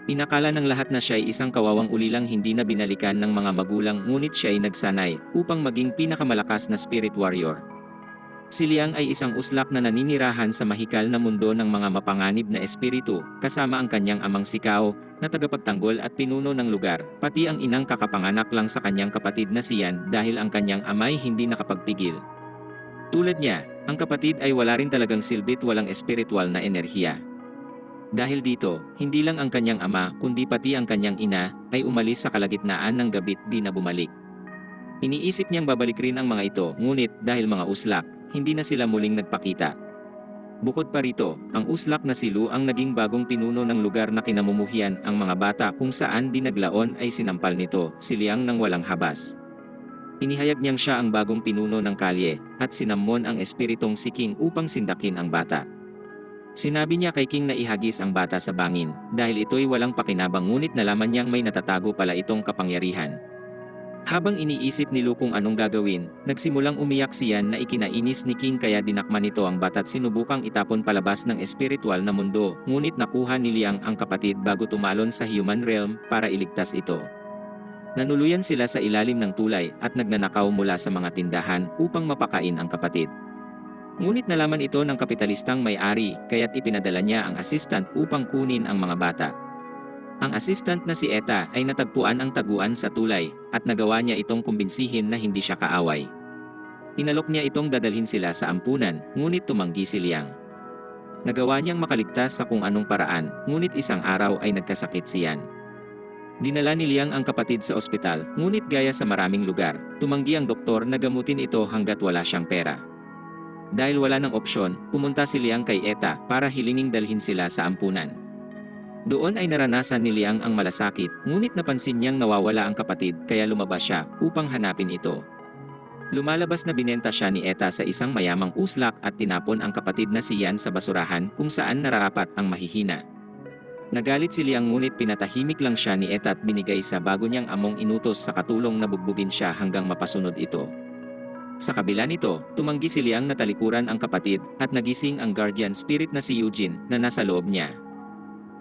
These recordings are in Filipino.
Inakala ng lahat na siya ay isang kawawang ulilang hindi na binalikan ng mga magulang, ngunit siya ay nagsanay upang maging pinakamalakas na spirit warrior. Si Liang ay isang uslak na naninirahan sa mahikal na mundo ng mga mapanganib na espiritu, kasama ang kanyang amang si Cao, na tagapagtanggol at pinuno ng lugar, pati ang inang kakapanganak lang sa kanyang kapatid na si Yan dahil ang kanyang amay hindi nakapagpigil. Tulad niya, ang kapatid ay wala rin talagang silbit, walang espiritual na enerhiya. Dahil dito, hindi lang ang kanyang ama kundi pati ang kanyang ina ay umalis sa kalagitnaan ng gabi't di na bumalik. Iniisip niyang babalik rin ang mga ito, ngunit dahil mga uslak, hindi na sila muling nagpakita. Bukod pa rito, ang uslak na si Lu ang naging bagong pinuno ng lugar na kinamumuhian ang mga bata, kung saan di naglaon ay sinampal nito si Liang ng walang habas. Inihayag niyang siya ang bagong pinuno ng kalye, at sinammon ang espiritong si King upang sindakin ang bata. Sinabi niya kay King na ihagis ang bata sa bangin, dahil ito'y walang pakinabang, ngunit nalaman niyang may natatago pala itong kapangyarihan. Habang iniisip ni Lu kung anong gagawin, nagsimulang umiyak si Yan na ikinainis ni King, kaya dinakma nito ang bata't sinubukang itapon palabas ng espiritual na mundo, ngunit nakuha ni Liang ang kapatid bago tumalon sa human realm para iligtas ito. Nanuluyan sila sa ilalim ng tulay at nagnanakaw mula sa mga tindahan upang mapakain ang kapatid. Ngunit nalaman ito ng kapitalistang may-ari, kaya't ipinadala niya ang assistant upang kunin ang mga bata. Ang assistant na si Eta ay natagpuan ang taguan sa tulay, at nagawa niya itong kumbinsihin na hindi siya kaaway. Inalok niya itong dadalhin sila sa ampunan, ngunit tumanggi si Liang. Nagawa niyang makaligtas sa kung anong paraan, ngunit isang araw ay nagkasakit si Yan. Dinala ni Liang ang kapatid sa ospital, ngunit gaya sa maraming lugar, tumanggi ang doktor na gamutin ito hanggat wala siyang pera. Dahil wala ng opsyon, pumunta si Liang kay Eta para hilinging dalhin sila sa ampunan. Doon ay naranasan ni Liang ang malasakit, ngunit napansin niyang nawawala ang kapatid, kaya lumabas siya upang hanapin ito. Lumalabas na binenta siya ni Eta sa isang mayamang uslak at tinapon ang kapatid na si Yan sa basurahan, kung saan nararapat ang mahihina. Nagalit si Liang, ngunit pinatahimik lang siya ni Eta at binigay sa bago niyang among inutos sa katulong na bugbugin siya hanggang mapasunod ito. Sa kabila nito, tumanggi si Liang na talikuran ang kapatid, at nagising ang guardian spirit na si Eugene na nasa loob niya.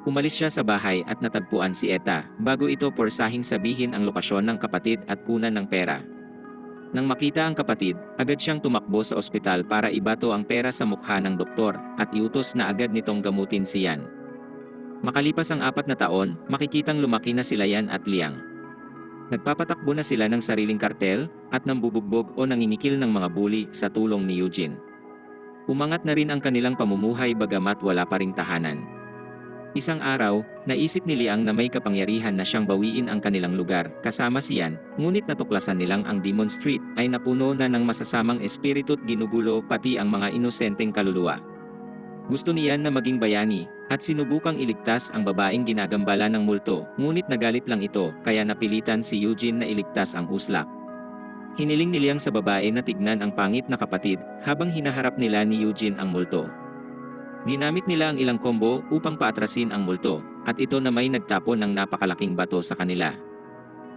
Umalis siya sa bahay at natagpuan si Eta, bago ito porsahing sabihin ang lokasyon ng kapatid at kunan ng pera. Nang makita ang kapatid, agad siyang tumakbo sa ospital para ibato ang pera sa mukha ng doktor, at iutos na agad nitong gamutin si Yan. Makalipas ang 4 na taon, makikitang lumaki na sila Yan at Liang. Nagpapatakbo na sila ng sariling kartel, at nambubugbog o nanginikil ng mga bully sa tulong ni Eugene. Umangat na rin ang kanilang pamumuhay bagamat wala pa ring tahanan. Isang araw, naisip ni Liang na may kapangyarihan na siyang bawiin ang kanilang lugar, kasama si Yan, ngunit natuklasan nilang ang Demon Street ay napuno na ng masasamang espiritu't ginugulo pati ang mga inosenteng kaluluwa. Gusto ni Yan na maging bayani, at sinubukang iligtas ang babaeng ginagambala ng multo, ngunit nagalit lang ito, kaya napilitan si Eugene na iligtas ang uslak. Hiniling ni Liang sa babae na tignan ang pangit na kapatid, habang hinaharap nila ni Eugene ang multo. Ginamit nila ang ilang combo upang paatrasin ang multo, at ito na may nagtapon ng napakalaking bato sa kanila.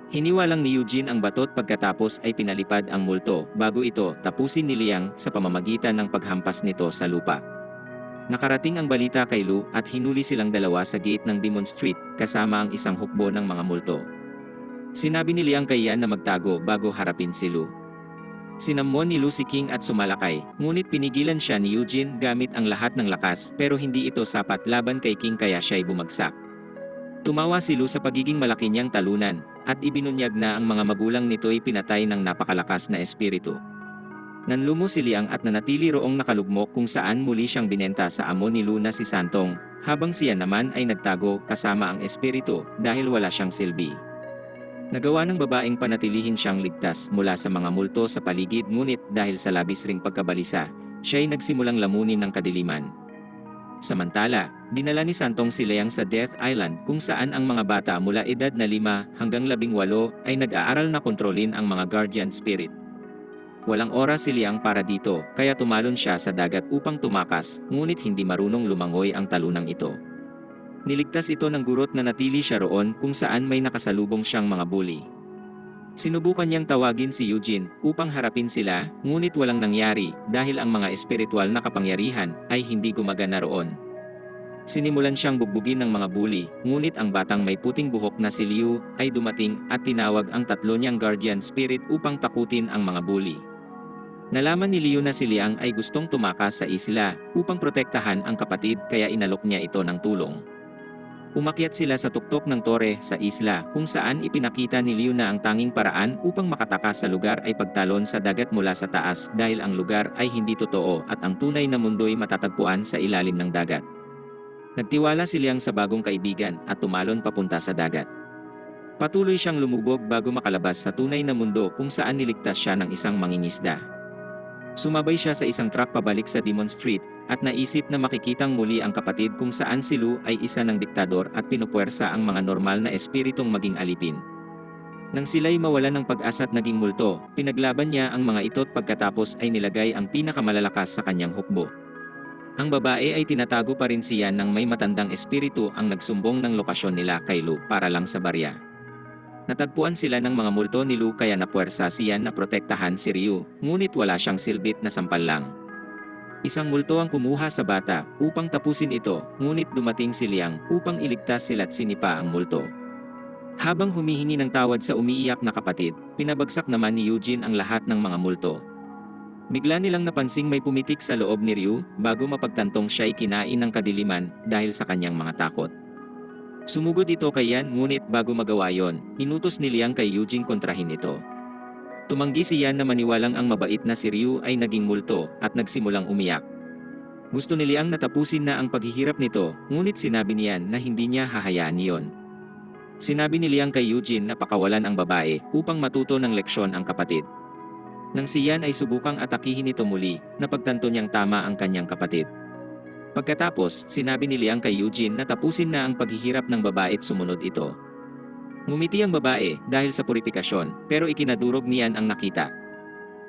Hiniwa lang ni Eugene ang bato't pagkatapos ay pinalipad ang multo, bago ito tapusin ni Liang sa pamamagitan ng paghampas nito sa lupa. Nakarating ang balita kay Lu at hinuli silang dalawa sa gate ng Demon Street, kasama ang isang hukbo ng mga multo. Sinabi ni Liang kay Yan na magtago bago harapin si Lu. Sinammon ni Lu si King at sumalakay, ngunit pinigilan siya ni Eugene gamit ang lahat ng lakas, pero hindi ito sapat laban kay King, kaya siya'y bumagsak. Tumawa si Lu sa pagiging malaki niyang talunan, at ibinunyag na ang mga magulang nito'y pinatay ng napakalakas na espiritu. Nanlumo si Liang at nanatili roong nakalugmok, kung saan muli siyang binenta sa amo ni Lu na si Santong, habang siya naman ay nagtago kasama ang espiritu dahil wala siyang silbi. Nagawa ng babaeng panatilihin siyang ligtas mula sa mga multo sa paligid, ngunit dahil sa labis ring pagkabalisa, siya'y nagsimulang lamunin ng kadiliman. Samantala, dinala ni Santong si Liang sa Death Island, kung saan ang mga bata mula edad na 5 hanggang 18 ay nag-aaral na kontrolin ang mga guardian spirit. Walang oras si Liang para dito, kaya tumalon siya sa dagat upang tumakas, ngunit hindi marunong lumangoy ang talunang ito. Niligtas ito ng gurot na natili siya roon, kung saan may nakasalubong siyang mga bully. Sinubukan niyang tawagin si Eugene upang harapin sila, ngunit walang nangyari dahil ang mga espiritual na kapangyarihan ay hindi gumagana roon. Sinimulan siyang bugbugin ng mga bully, ngunit ang batang may puting buhok na si Liu ay dumating at tinawag ang tatlo niyang guardian spirit upang takutin ang mga bully. Nalaman ni Liu na si Liang ay gustong tumakas sa isla upang protektahan ang kapatid kaya inalok niya ito ng tulong. Umakyat sila sa tuktok ng tore sa isla kung saan ipinakita ni Liu na ang tanging paraan upang makatakas sa lugar ay pagtalon sa dagat mula sa taas dahil ang lugar ay hindi totoo at ang tunay na mundo'y matatagpuan sa ilalim ng dagat. Nagtiwala si Liang sa bagong kaibigan at tumalon papunta sa dagat. Patuloy siyang lumubog bago makalabas sa tunay na mundo kung saan niligtas siya ng isang mangingisda. Sumabay siya sa isang truck pabalik sa Demon Street at naisip na makikitang muli ang kapatid kung saan si Lu ay isa ng diktador at pinupuwersa ang mga normal na espiritong maging alipin. Nang sila'y mawalan ng pag-asa at naging multo, pinaglaban niya ang mga ito't pagkatapos ay nilagay ang pinakamalalakas sa kanyang hukbo. Ang babae ay tinatago pa rin siya ng may matandang espiritu ang nagsumbong ng lokasyon nila kay Lu para lang sa barya. Natagpuan sila ng mga multo ni Lu kaya napuwersa siya na protektahan si Ryu, ngunit wala siyang silbit na sampal lang. Isang multo ang kumuha sa bata upang tapusin ito, ngunit dumating si Liang upang iligtas sila't sinipa ang multo. Habang humihingi ng tawad sa umiiyak na kapatid, pinabagsak naman ni Eugene ang lahat ng mga multo. Bigla nilang napansing may pumitik sa loob ni Ryu bago mapagtantong siya'y kinain ng kadiliman dahil sa kanyang mga takot. Sumugod ito kay Yan ngunit bago magawa yon, inutos ni Liang kay Eugene kontrahin ito. Tumanggi si Yan na maniwalang ang mabait na si Ryu ay naging multo at nagsimulang umiyak. Gusto ni Liang na tapusin na ang paghihirap nito, ngunit sinabi ni Yan na hindi niya hahayaan iyon. Sinabi ni Liang kay Eugene na pakawalan ang babae upang matuto ng leksyon ang kapatid. Nang si Yan ay subukang atakihin ito muli, napagtanto niyang tama ang kanyang kapatid. Pagkatapos, sinabi ni Liang kay Eugene na tapusin na ang paghihirap ng babae at sumunod ito. Ngumiti ang babae dahil sa purifikasyon, pero ikinadurog niyan ang nakita.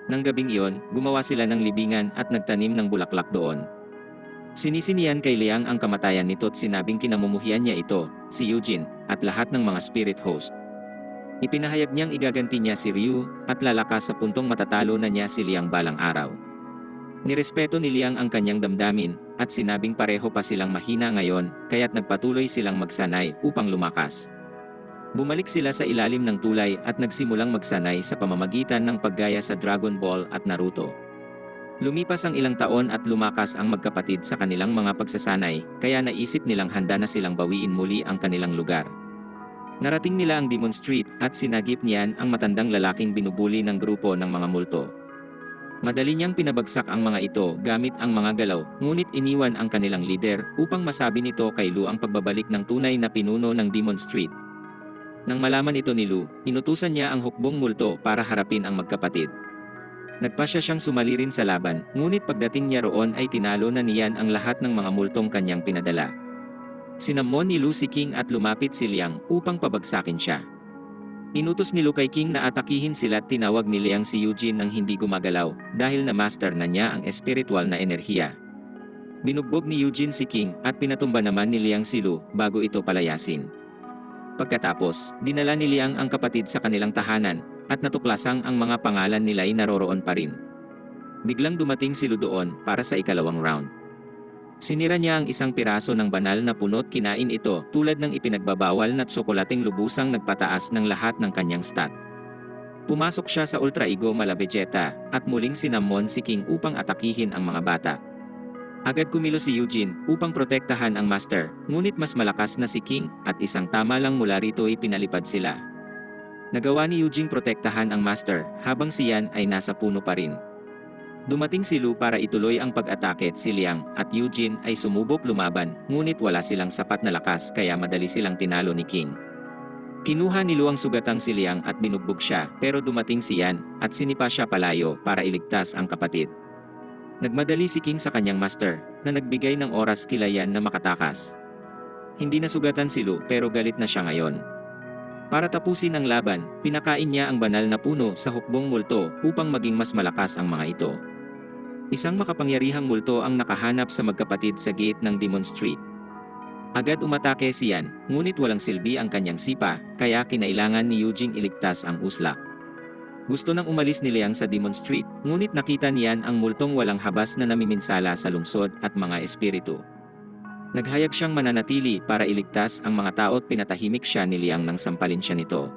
Nang gabing iyon, gumawa sila ng libingan at nagtanim ng bulaklak doon. Sinisi niyan kay Liang ang kamatayan nito at sinabing kinamumuhian niya ito, si Eugene, at lahat ng mga spirit host. Ipinahayag niyang igaganti niya si Ryu at lalakas sa puntong matatalo na niya si Liang balang araw. Nirespeto ni Liang ang kanyang damdamin, at sinabing pareho pa silang mahina ngayon, kaya't nagpatuloy silang magsanay upang lumakas. Bumalik sila sa ilalim ng tulay at nagsimulang magsanay sa pamamagitan ng paggaya sa Dragon Ball at Naruto. Lumipas ang ilang taon at lumakas ang magkapatid sa kanilang mga pagsasanay, kaya naisip nilang handa na silang bawiin muli ang kanilang lugar. Narating nila ang Demon Street at sinagip niyan ang matandang lalaking binubuli ng grupo ng mga multo. Madali niyang pinabagsak ang mga ito gamit ang mga galaw, ngunit iniwan ang kanilang leader upang masabi nito kay Lu ang pagbabalik ng tunay na pinuno ng Demon Street. Nang malaman ito ni Lu, inutusan niya ang hukbong multo para harapin ang magkapatid. Nagpasya siyang sumali rin sa laban, ngunit pagdating niya roon ay tinalo na niyan ang lahat ng mga multong kanyang pinadala. Sinamon ni Lu si King at lumapit si Liang upang pabagsakin siya. Inutos ni Lu kay King na atakihin sila at tinawag ni Liang si Eugene nang hindi gumagalaw dahil na-master na niya ang espiritual na enerhiya. Binugbog ni Eugene si King at pinatumba naman ni Liang si Lu bago ito palayasin. Pagkatapos, dinala ni Liang ang kapatid sa kanilang tahanan at natuklasang ang mga pangalan nila ay naroroon pa rin. Biglang dumating si Lu doon para sa ikalawang round. Sinira niya ang isang piraso ng banal na punot kinain ito tulad ng ipinagbabawal na tsokolating lubusang nagpataas ng lahat ng kanyang stat. Pumasok siya sa Ultra Ego Mala Vegeta at muling sinamon si King upang atakihin ang mga bata. Agad kumilos si Eugene upang protektahan ang Master, ngunit mas malakas na si King at isang tama lang mula rito ay pinalipad sila. Nagawa ni Eugene protektahan ang Master habang si Yan ay nasa puno pa rin. Dumating si Lu para ituloy ang pag-atake at si Liang at Eugene ay sumubok lumaban, ngunit wala silang sapat na lakas kaya madali silang tinalo ni King. Kinuha ni Lu ang sugatang si Liang at binugbog siya, pero dumating si Yan at sinipa siya palayo para iligtas ang kapatid. Nagmadali si King sa kanyang master, na nagbigay ng oras kila Yan na makatakas. Hindi nasugatan si Lu pero galit na siya ngayon. Para tapusin ang laban, pinakain niya ang banal na puno sa hukbong multo upang maging mas malakas ang mga ito. Isang makapangyarihang multo ang nakahanap sa magkapatid sa gate ng Demon Street. Agad umatake si Yan, ngunit walang silbi ang kanyang sipa, kaya kinailangan ni Eugene iligtas ang uslak. Gusto nang umalis ni Liang sa Demon Street, ngunit nakita niyan ang multong walang habas na namiminsala sa lungsod at mga espiritu. Naghayag siyang mananatili para iligtas ang mga tao at pinatahimik siya ni Liang nang sampalin siya nito.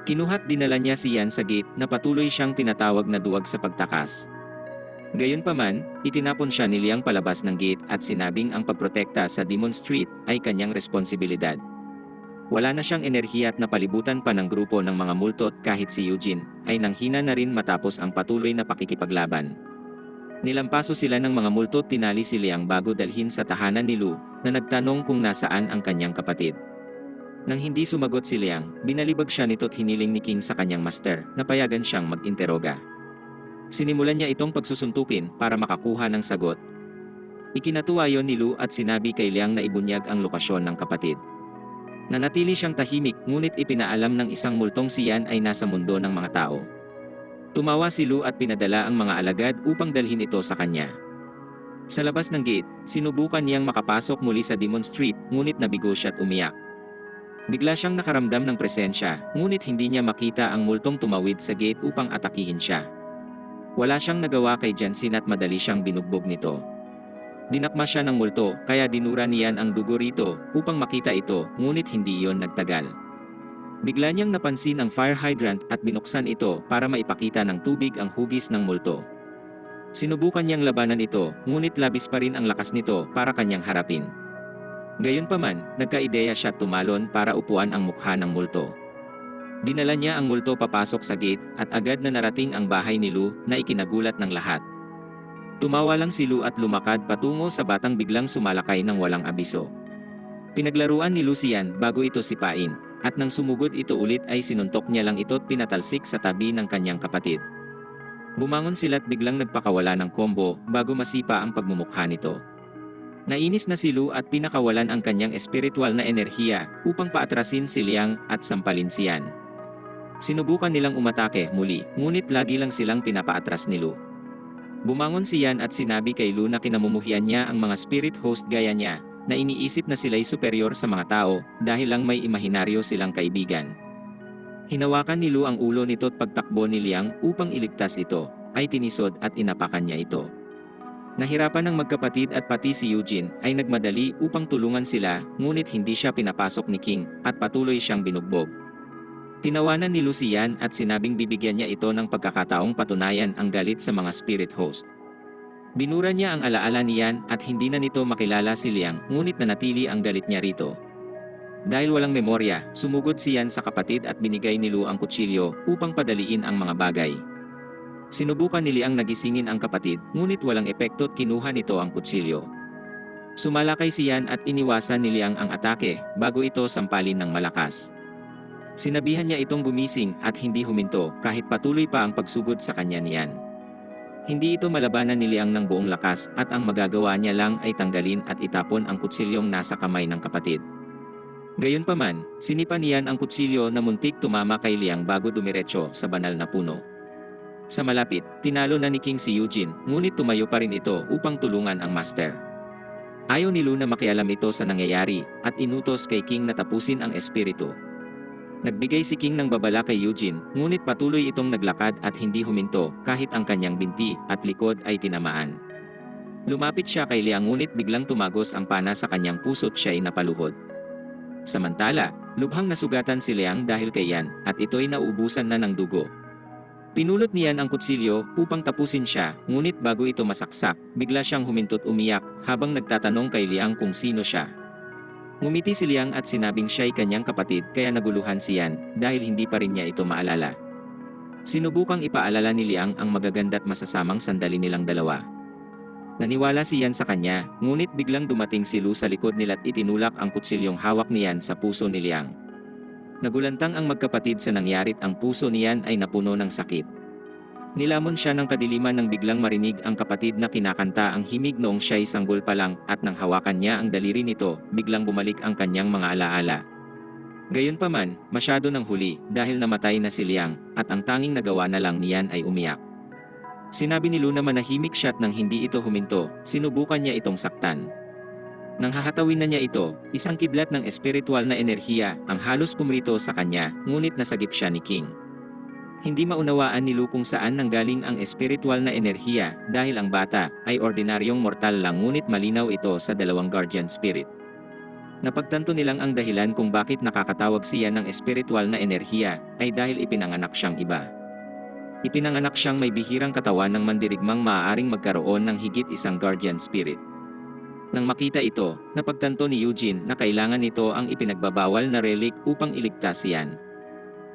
Kinuha't dinala niya si Yan sa gate na patuloy siyang tinatawag na duwag sa pagtakas. Gayunpaman, itinapon siya ni Liang palabas ng gate at sinabing ang pagprotekta sa Demon Street ay kanyang responsibilidad. Wala na siyang enerhiya at napalibutan pa ng grupo ng mga multot kahit si Eugene ay nanghina na rin matapos ang patuloy na pakikipaglaban. Nilampaso sila ng mga multot, tinali si Liang bago dalhin sa tahanan ni Lu na nagtanong kung nasaan ang kanyang kapatid. Nang hindi sumagot si Liang, binalibag siya nito't hiniling ni King sa kanyang master na payagan siyang mag-interoga. Sinimulan niya itong pagsusuntukin para makakuha ng sagot. Ikinatuwa yon ni Lu at sinabi kay Liang na ibunyag ang lokasyon ng kapatid. Nanatili siyang tahimik ngunit ipinaalam ng isang multong si Yan ay nasa mundo ng mga tao. Tumawa si Lu at pinadala ang mga alagad upang dalhin ito sa kanya. Sa labas ng gate, sinubukan niyang makapasok muli sa Demon Street ngunit nabigo siya at umiyak. Bigla siyang nakaramdam ng presensya ngunit hindi niya makita ang multong tumawid sa gate upang atakihin siya. Wala siyang nagawa kay Jansin at madali siyang binugbog nito. Dinakma siya ng multo kaya dinura niyan ang dugo rito upang makita ito ngunit hindi iyon nagtagal. Bigla niyang napansin ang fire hydrant at binuksan ito para maipakita ng tubig ang hugis ng multo. Sinubukan niyang labanan ito ngunit labis pa rin ang lakas nito para kanyang harapin. Gayunpaman, nagkaideya siya at tumalon para upuan ang mukha ng multo. Dinala niya ang multo papasok sa gate at agad na narating ang bahay ni Lu na ikinagulat ng lahat. Tumawa lang si Lu at lumakad patungo sa batang biglang sumalakay ng walang abiso. Pinaglaruan ni Lu si Yan bago ito sipain, at nang sumugod ito ulit ay sinuntok niya lang ito't pinatalsik sa tabi ng kanyang kapatid. Bumangon sila't biglang nagpakawala ng combo bago masipa ang pagmumukha nito. Nainis na si Lu at pinakawalan ang kanyang espiritual na enerhiya upang paatrasin si Liang at sampalin si Yan. Sinubukan nilang umatake muli, ngunit lagi lang silang pinapaatras ni Lu. Bumangon si Yan at sinabi kay Lu na kinamumuhian niya ang mga spirit host gaya niya, na iniisip na sila'y superior sa mga tao dahil lang may imahinaryo silang kaibigan. Hinawakan ni Lu ang ulo nito't pagtakbo ni Liang upang iligtas ito, ay tinisod at inapakan niya ito. Nahirapan ng magkapatid at pati si Eugene ay nagmadali upang tulungan sila ngunit hindi siya pinapasok ni King at patuloy siyang binugbog. Tinawanan ni Lu si Yan at sinabing bibigyan niya ito ng pagkakataong patunayan ang galit sa mga spirit host. Binura niya ang alaala ni Yan at hindi na nito makilala si Liang ngunit nanatili ang galit niya rito. Dahil walang memorya, sumugod si Yan sa kapatid at binigay ni Lu ang kutsilyo upang padaliin ang mga bagay. Sinubukan ni Liang nagisingin ang kapatid ngunit walang epekto at kinuha nito ang kutsilyo. Sumalakay si Yan at iniwasan ni Liang ang atake bago ito sampalin ng malakas. Sinabihan niya itong gumising at hindi huminto kahit patuloy pa ang pagsugod sa kanya ni Yan. Hindi ito malabanan ni Liang ng buong lakas at ang magagawa niya lang ay tanggalin at itapon ang kutsilyong nasa kamay ng kapatid. Gayunpaman, sinipa niyan ang kutsilyo na muntik tumama kay Liang bago dumiretso sa banal na puno. Sa malapit, tinalo na ni King si Eugene, ngunit tumayo pa rin ito upang tulungan ang master. Ayaw ni Lu na makialam ito sa nangyayari, at inutos kay King na tapusin ang espiritu. Nagbigay si King ng babala kay Eugene, ngunit patuloy itong naglakad at hindi huminto kahit ang kanyang binti at likod ay tinamaan. Lumapit siya kay Liang ngunit biglang tumagos ang pana sa kanyang puso't siya'y napaluhod. Samantala, lubhang nasugatan si Liang dahil kay Yan at ito'y naubusan na ng dugo. Pinulot niyan ang kutsilyo upang tapusin siya, ngunit bago ito masaksak, bigla siyang huminto't umiyak habang nagtatanong kay Liang kung sino siya. Ngumiti si Liang at sinabing siya'y kanyang kapatid kaya naguluhan si Yan dahil hindi pa rin niya ito maalala. Sinubukang ipaalala ni Liang ang magaganda't masasamang sandali nilang dalawa. Naniwala si Yan sa kanya, ngunit biglang dumating si Lu sa likod nila't itinulak ang kutsilyong hawak ni Yan sa puso ni Liang. Nagulantang ang magkapatid sa nangyarit, ang puso niyan ay napuno ng sakit. Nilamon siya ng kadiliman nang biglang marinig ang kapatid na kinakanta ang himig noong siya'y sanggol pa lang at nang hawakan niya ang daliri nito, biglang bumalik ang kanyang mga alaala. Gayunpaman, masyado nang huli dahil namatay na si Liang at ang tanging nagawa na lang niyan ay umiyak. Sinabi ni Lu na manahimik siya at nang hindi ito huminto, sinubukan niya itong saktan. Nang hahatawin na niya ito, isang kidlat ng espiritual na enerhiya ang halos pumrito sa kanya, ngunit nasagip siya ni King. Hindi maunawaan ni Lu kung saan nanggaling ang espiritual na enerhiya dahil ang bata ay ordinaryong mortal lang ngunit malinaw ito sa dalawang guardian spirit. Napagtanto nilang ang dahilan kung bakit nakakatawag siya ng espiritual na enerhiya ay dahil ipinanganak siyang iba. Ipinanganak siyang may bihirang katawan ng mandirigmang maaaring magkaroon ng higit isang guardian spirit. Nang makita ito, napagtanto ni Eugene na kailangan nito ang ipinagbabawal na relic upang iligtas siyan.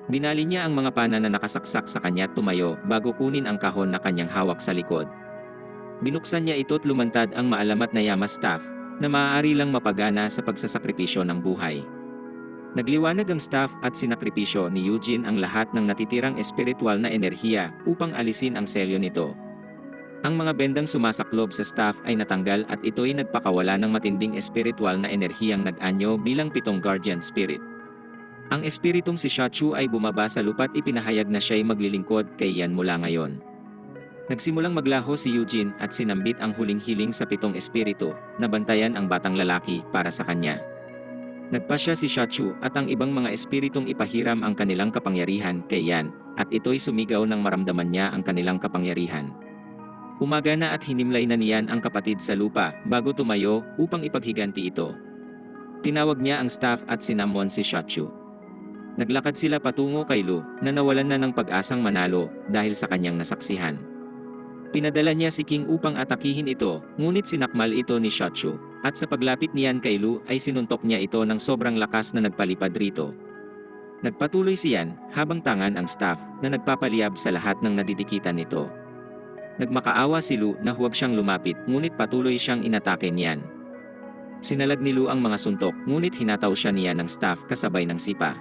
Binali niya ang mga pana na nakasaksak sa kanya at tumayo bago kunin ang kahon na kanyang hawak sa likod. Binuksan niya ito at lumantad ang maalamat na Yama staff na maaari lang mapagana sa pagsasakripisyo ng buhay. Nagliwanag ang staff at sinakripisyo ni Eugene ang lahat ng natitirang espiritual na enerhiya upang alisin ang selyo nito. Ang mga bendang sumasaklob sa staff ay natanggal at ito'y nagpakawala ng matinding espiritual na enerhiyang nag-anyo bilang 7 guardian spirit. Ang espiritong si Shachu ay bumaba sa lupa at ipinahayag na siya'y maglilingkod kay Yan mula ngayon. Nagsimulang maglaho si Eugene at sinambit ang huling hiling sa 7 espiritu na bantayan ang batang lalaki para sa kanya. Nagpasya si Shachu at ang ibang mga espiritong ipahiram ang kanilang kapangyarihan kay Yan at ito'y sumigaw nang maramdaman niya ang kanilang kapangyarihan. Umaga na at hinimlay na niyan ang kapatid sa lupa bago tumayo upang ipaghiganti ito. Tinawag niya ang staff at sinamon si Shachu. Naglakad sila patungo kay Lu na nawalan na ng pag-asang manalo dahil sa kanyang nasaksihan. Pinadala niya si King upang atakihin ito, ngunit sinakmal ito ni Shachu, at sa paglapit niyan kay Lu ay sinuntok niya ito ng sobrang lakas na nagpalipad rito. Nagpatuloy siyan habang tangan ang staff na nagpapaliyab sa lahat ng nadidikitan nito. Nagmakaawa si Lu na huwag siyang lumapit ngunit patuloy siyang inatake niyan. Sinalag ni Lu ang mga suntok ngunit hinataw siya niya ng staff kasabay ng sipa.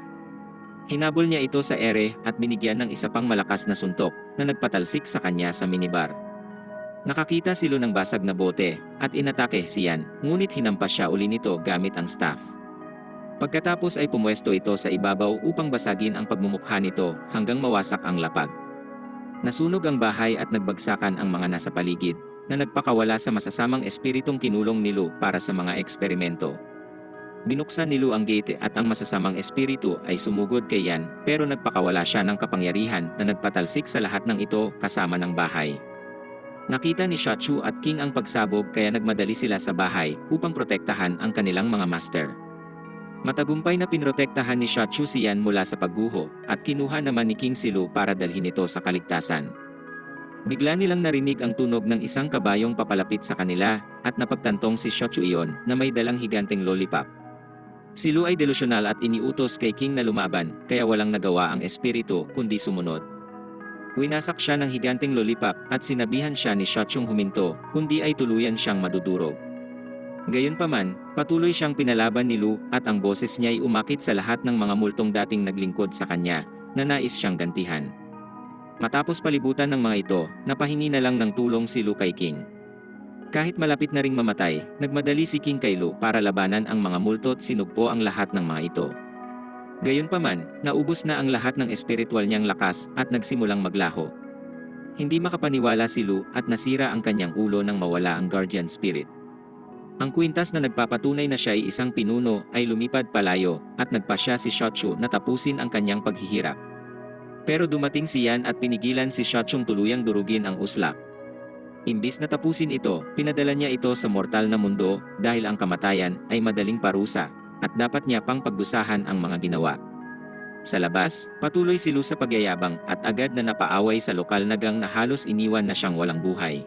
Hinabol niya ito sa ere at binigyan ng isa pang malakas na suntok na nagpatalsik sa kanya sa minibar. Nakakita si Lu ng basag na bote at inatake siyan, ngunit hinampas siya uli nito gamit ang staff. Pagkatapos ay pumwesto ito sa ibabaw upang basagin ang pagmumukha nito hanggang mawasak ang lapag. Nasunog ang bahay at nagbagsakan ang mga nasa paligid na nagpakawala sa masasamang espiritong kinulong ni Lu para sa mga eksperimento. Binuksan ni Lu ang gate at ang masasamang espiritu ay sumugod kay Yan pero nagpakawala siya ng kapangyarihan na nagpatalsik sa lahat ng ito kasama ng bahay. Nakita ni Shachu at King ang pagsabog kaya nagmadali sila sa bahay upang protektahan ang kanilang mga master. Matagumpay na pinrotektahan ni Shachu si Yan mula sa pagguho at kinuha naman ni King si Lu para dalhin ito sa kaligtasan. Bigla nilang narinig ang tunog ng isang kabayong papalapit sa kanila at napagtantong si Shachu iyon na may dalang higanteng lollipop. Si Lu ay delusyonal at iniutos kay King na lumaban, kaya walang nagawa ang espiritu kundi sumunod. Winasak siya ng higanteng lollipop at sinabihan siya ni Shachung huminto, kundi ay tuluyan siyang madudurog. Gayunpaman, patuloy siyang pinalaban ni Lu at ang boses niya ay umakit sa lahat ng mga multong dating naglingkod sa kanya, na nais siyang gantihan. Matapos palibutan ng mga ito, napahingi na lang ng tulong si Lu kay King. Kahit malapit na ring mamatay, nagmadali si King kay Lu para labanan ang mga multo at sinugpo ang lahat ng mga ito. Gayunpaman, naubos na ang lahat ng espiritual niyang lakas at nagsimulang maglaho. Hindi makapaniwala si Lu at nasira ang kanyang ulo nang mawala ang guardian spirit. Ang kwintas na nagpapatunay na siya ay isang pinuno ay lumipad palayo at nagpasya si Shachu na tapusin ang kanyang paghihirap. Pero dumating si Yan at pinigilan si Shachung tuluyang durugin ang uslak. Imbis na tapusin ito, pinadala niya ito sa mortal na mundo dahil ang kamatayan ay madaling parusa at dapat niya pang pagdusahan ang mga ginawa. Sa labas, patuloy si Lu sa pagyayabang at agad na napaaway sa lokal na gang na halos iniwan na siyang walang buhay.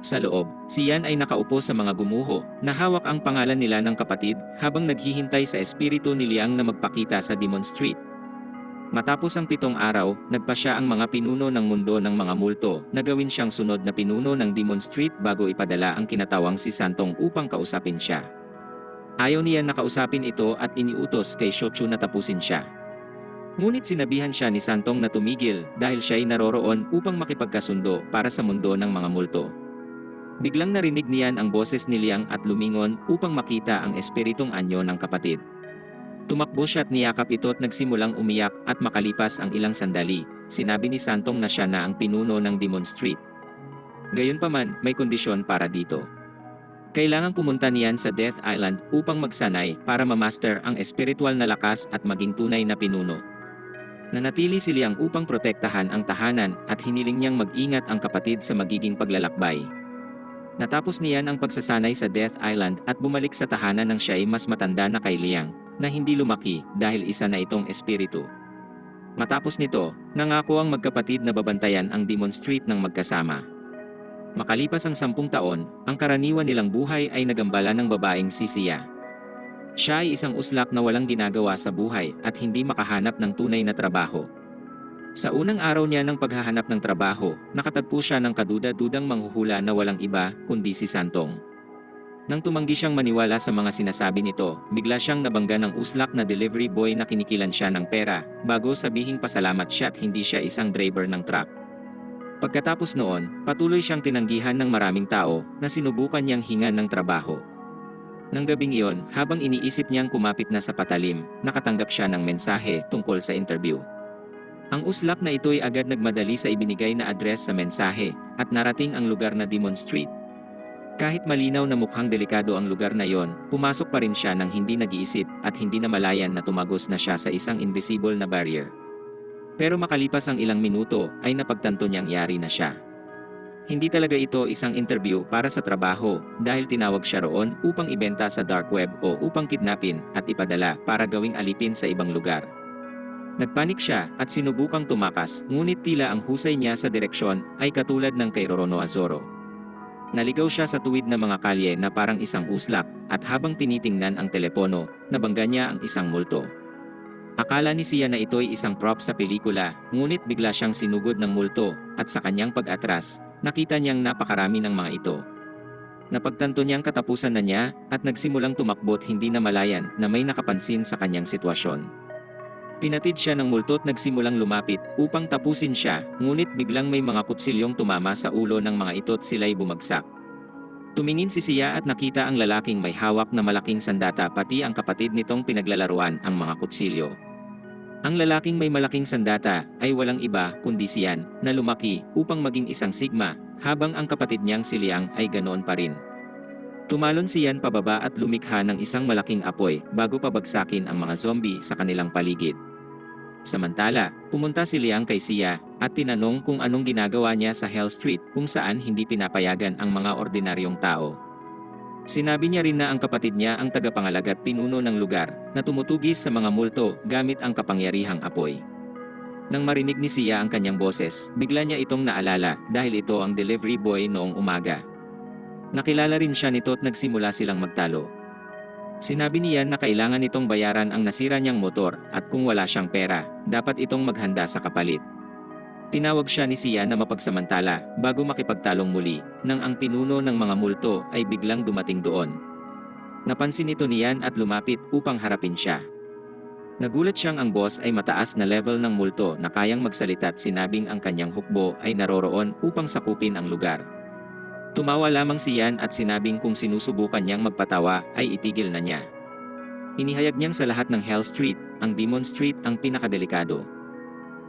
Sa loob, si Yan ay nakaupo sa mga gumuho na hawak ang pangalan nila ng kapatid habang naghihintay sa espiritu ni Liang na magpakita sa Demon Street. Matapos ang 7 araw, nagpasya ang mga pinuno ng mundo ng mga multo na gawin siyang sunod na pinuno ng Demon Street bago ipadala ang kinatawang si Santong upang kausapin siya. Ayaw niya nakausapin ito at iniutos kay Shochu na tapusin siya. Ngunit sinabihan siya ni Santong na tumigil dahil siya ay naroroon upang makipagkasundo para sa mundo ng mga multo. Biglang narinig niyan ang boses ni Liang at lumingon upang makita ang espiritong anyo ng kapatid. Tumakbo siya at niyakap ito at nagsimulang umiyak at makalipas ang ilang sandali, sinabi ni Santong na siya na ang pinuno ng Demon Street. Gayunpaman, may kondisyon para dito. Kailangang pumunta niyan sa Death Island upang magsanay para ma-master ang espiritual na lakas at maging tunay na pinuno. Nanatili si Liang upang protektahan ang tahanan at hiniling niyang mag-ingat ang kapatid sa magiging paglalakbay. Natapos niyan ang pagsasanay sa Death Island at bumalik sa tahanan ng siya ay mas matanda na kay Liang, na hindi lumaki dahil isa na itong espiritu. Matapos nito, nangako ang magkapatid na babantayan ang Demon Street ng magkasama. Makalipas ang 10 taon, ang karaniwan nilang buhay ay nagambala ng babaeng si Sia. Siya ay isang uslak na walang ginagawa sa buhay at hindi makahanap ng tunay na trabaho. Sa unang araw niya ng paghahanap ng trabaho, nakatagpo siya ng kaduda-dudang manghuhula na walang iba kundi si Santong. Nang tumanggi siyang maniwala sa mga sinasabi nito, bigla siyang nabangga ng uslak na delivery boy na kinikilan siya ng pera, bago sabihing pasalamat siya at hindi siya isang driver ng truck. Pagkatapos noon, patuloy siyang tinanggihan ng maraming tao na sinubukan niyang hingan ng trabaho. Nang gabing iyon, habang iniisip niyang kumapit na sa patalim, nakatanggap siya ng mensahe tungkol sa interview. Ang uslak na ito ay agad nagmadali sa ibinigay na address sa mensahe, at narating ang lugar na Demon Street. Kahit malinaw na mukhang delikado ang lugar na yon, pumasok pa rin siya ng hindi nag-iisip at hindi namalayan na tumagos na siya sa isang invisible na barrier. Pero makalipas ang ilang minuto, ay napagtanto niyang yari na siya. Hindi talaga ito isang interview para sa trabaho, dahil tinawag siya roon upang ibenta sa dark web o upang kidnapin at ipadala para gawing alipin sa ibang lugar. Nagpanik siya at sinubukang tumakas, ngunit tila ang husay niya sa direksyon ay katulad ng kay Roronoa Zoro. Naligaw siya sa tuwid na mga kalye na parang isang uslak, at habang tinitingnan ang telepono, nabangga niya ang isang multo. Akala ni Sia na ito'y isang prop sa pelikula, ngunit bigla siyang sinugod ng multo, at sa kanyang pag-atras, nakita niyang napakarami ng mga ito. Napagtanto niyang katapusan na niya, at nagsimulang tumakbo't hindi namalayan na may nakapansin sa kanyang sitwasyon. Pinatid siya ng multo at nagsimulang lumapit upang tapusin siya, ngunit biglang may mga kutsilyong tumama sa ulo ng mga ito at sila'y bumagsak. Tumingin si Sia at nakita ang lalaking may hawak na malaking sandata pati ang kapatid nitong pinaglalaruan ang mga kutsilyo. Ang lalaking may malaking sandata ay walang iba kundi siyan na lumaki upang maging isang sigma, habang ang kapatid niyang si Liang ay ganoon pa rin. Tumalon siyan pababa at lumikha ng isang malaking apoy bago pabagsakin ang mga zombie sa kanilang paligid. Samantala, pumunta si Liang kay Sia at tinanong kung anong ginagawa niya sa Hell Street kung saan hindi pinapayagan ang mga ordinaryong tao. Sinabi niya rin na ang kapatid niya ang tagapangalaga at pinuno ng lugar na tumutugis sa mga multo gamit ang kapangyarihang apoy. Nang marinig ni Sia ang kanyang boses, bigla niya itong naalala dahil ito ang delivery boy noong umaga. Nakilala rin siya nito at nagsimula silang magtalo. Sinabi niya na kailangan nitong bayaran ang nasira niyang motor at kung wala siyang pera, dapat itong maghanda sa kapalit. Tinawag siya ni Sia na mapagsamantala bago makipagtalong muli, nang ang pinuno ng mga multo ay biglang dumating doon. Napansin ito niyan at lumapit upang harapin siya. Nagulat siyang ang boss ay mataas na level ng multo na kayang magsalita at sinabing ang kanyang hukbo ay naroroon upang sakupin ang lugar. Tumawa lamang siyan at sinabing kung sinusubukan niyang magpatawa ay itigil na niya. Inihayag niyang sa lahat ng Hell Street, ang Demon Street ang pinakadelikado.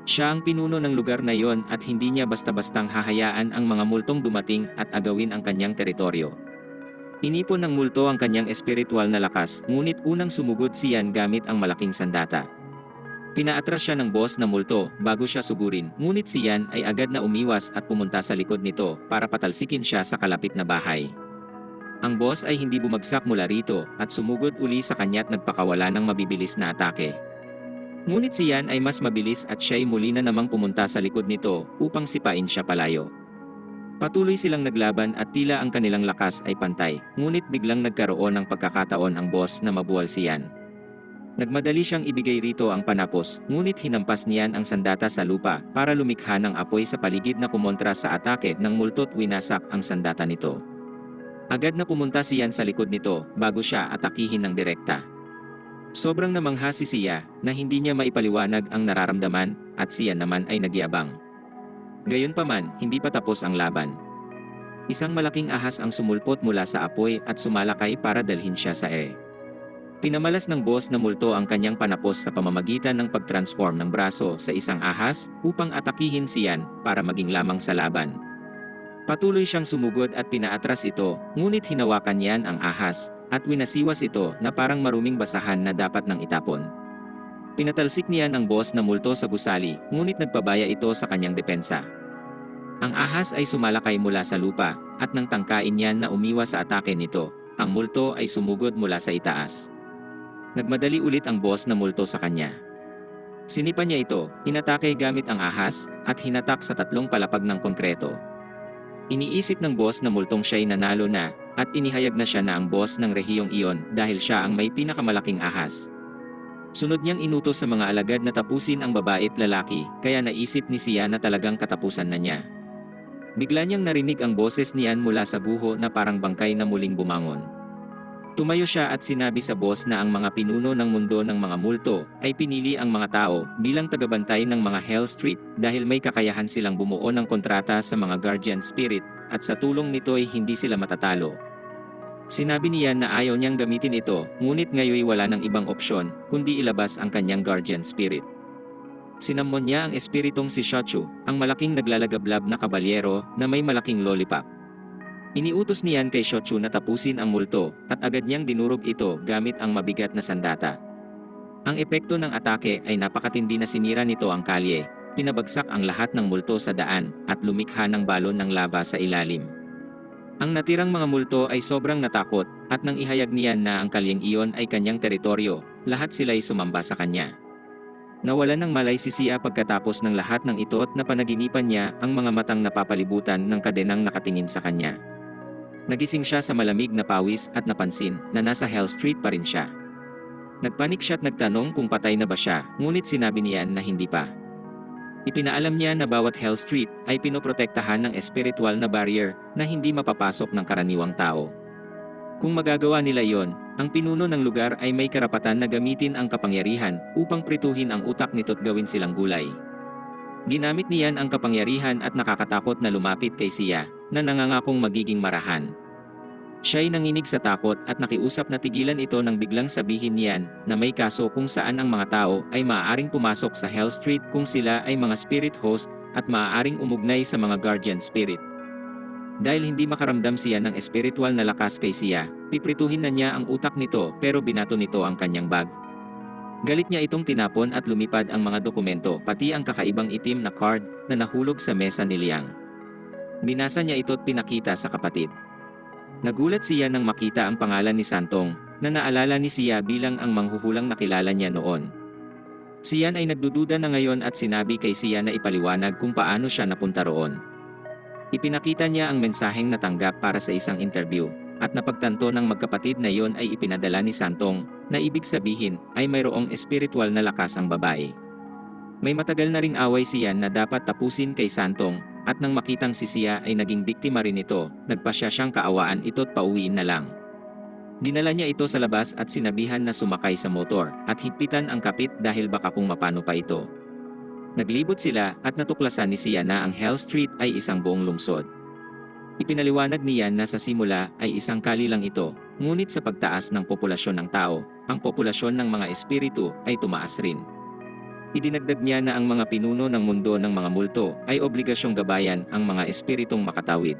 Siya ang pinuno ng lugar na yon at hindi niya basta-bastang hahayaan ang mga multong dumating at agawin ang kanyang teritoryo. Inipon ng multo ang kanyang espiritual na lakas, ngunit unang sumugod siyan gamit ang malaking sandata. Pinaatras siya ng boss na multo bago siya sugurin, ngunit siyan ay agad na umiwas at pumunta sa likod nito para patalsikin siya sa kalapit na bahay. Ang boss ay hindi bumagsak mula rito at sumugod uli sa kanya at nagpakawala ng mabibilis na atake. Ngunit siyan ay mas mabilis at siya ay muli na namang pumunta sa likod nito upang sipain siya palayo. Patuloy silang naglaban at tila ang kanilang lakas ay pantay, ngunit biglang nagkaroon ng pagkakataon ang boss na mabuwal siyan. Nagmadali siyang ibigay rito ang panapos, ngunit hinampas niyan ang sandata sa lupa para lumikha ng apoy sa paligid na kumontra sa atake ng multo at winasak ang sandata nito. Agad na pumunta siyan sa likod nito bago siya atakihin ng direkta. Sobrang namangha si Sia na hindi niya maipaliwanag ang nararamdaman at siya naman ay nagyabang. Gayunpaman, hindi pa tapos ang laban. Isang malaking ahas ang sumulpot mula sa apoy at sumalakay para dalhin siya sa Pinamalas ng boss na multo ang kanyang panapos sa pamamagitan ng pag-transform ng braso sa isang ahas upang atakihin siyan para maging lamang sa laban. Patuloy siyang sumugod at pinaatras ito, ngunit hinawakan niyan ang ahas at winasiwas ito na parang maruming basahan na dapat nang itapon. Pinatalsik niyan ang boss na multo sa gusali, ngunit nagpabaya ito sa kanyang depensa. Ang ahas ay sumalakay mula sa lupa, at nang tangkain niyan na umiwas sa atake nito, ang multo ay sumugod mula sa itaas. Nagmadali ulit ang boss na multo sa kanya. Sinipa niya ito, inatake gamit ang ahas, at hinatak sa 3 palapag ng konkreto. Iniisip ng boss na multong siya'y nanalo na, at inihayag na siya na ang boss ng rehiyong iyon dahil siya ang may pinakamalaking ahas. Sunod niyang inutos sa mga alagad na tapusin ang babae at lalaki, kaya naisip ni Sia na talagang katapusan na niya. Bigla niyang narinig ang boses niyan mula sa guho na parang bangkay na muling bumangon. Tumayo siya at sinabi sa boss na ang mga pinuno ng mundo ng mga multo ay pinili ang mga tao bilang tagabantay ng mga Hell Street dahil may kakayahan silang bumuo ng kontrata sa mga Guardian Spirit at sa tulong nito ay hindi sila matatalo. Sinabi niya na ayaw niyang gamitin ito, ngunit ngayoy wala ng ibang opsyon kundi ilabas ang kanyang Guardian Spirit. Sinamon niya ang espiritong si Shochu, ang malaking naglalagablab na kabalyero na may malaking lollipop. Iniutos niyan kay Shochu na tapusin ang multo, at agad niyang dinurog ito gamit ang mabigat na sandata. Ang epekto ng atake ay napakatindi na sinira nito ang kalye, pinabagsak ang lahat ng multo sa daan, at lumikha ng balon ng lava sa ilalim. Ang natirang mga multo ay sobrang natakot, at nang ihayag niyan na ang kalyeng iyon ay kanyang teritoryo, lahat sila'y sumamba sa kanya. Nawalan ng malay si Sia pagkatapos ng lahat ng ito at napanaginipan niya ang mga matang napapalibutan ng kadenang nakatingin sa kanya. Nagising siya sa malamig na pawis at napansin na nasa Hell Street pa rin siya. Nagpanik siya at nagtanong kung patay na ba siya, ngunit sinabi niyan na hindi pa. Ipinaalam niya na bawat Hell Street ay pinoprotektahan ng espiritual na barrier na hindi mapapasok ng karaniwang tao. Kung magagawa nila yon, ang pinuno ng lugar ay may karapatan na gamitin ang kapangyarihan upang prituhin ang utak nito't gawin silang gulay. Ginamit niyan ang kapangyarihan at nakakatakot na lumapit kay Sia, na nangangakong magiging marahan. Siya'y nanginig sa takot at nakiusap na tigilan ito nang biglang sabihin niyan na may kaso kung saan ang mga tao ay maaaring pumasok sa Hell Street kung sila ay mga spirit host at maaaring umugnay sa mga guardian spirit. Dahil hindi makaramdam siya ng espiritual na lakas kay Sia, piprituhin na niya ang utak nito pero binato nito ang kanyang bag. Galit niya itong tinapon at lumipad ang mga dokumento pati ang kakaibang itim na card na nahulog sa mesa ni Liang. Binasa niya ito at pinakita sa kapatid. Nagulat siya nang makita ang pangalan ni Santong, na naalala ni Sia bilang ang manghuhulang nakilala niya noon. Siyan ay nagdududa na ngayon at sinabi kay Sia na ipaliwanag kung paano siya napunta roon. Ipinakita niya ang mensaheng natanggap para sa isang interview, at napagtanto ng magkapatid na iyon ay ipinadala ni Santong, na ibig sabihin ay mayroong espiritual na lakas ang babae. May matagal na ring away siyan na dapat tapusin kay Santong, at nang makitang si Sia ay naging biktima rin ito, nagpasya siyang kaawaan ito't pauwiin na lang. Dinala niya ito sa labas at sinabihan na sumakay sa motor, at higpitan ang kapit dahil baka kung mapano pa ito. Naglibot sila at natuklasan ni Sia na ang Hell Street ay isang buong lungsod. Ipinaliwanag niyan na sa simula ay isang kali lang ito, ngunit sa pagtaas ng populasyon ng tao, ang populasyon ng mga espiritu ay tumaas rin. Idinagdag niya na ang mga pinuno ng mundo ng mga multo ay obligasyong gabayan ang mga espiritong makatawid.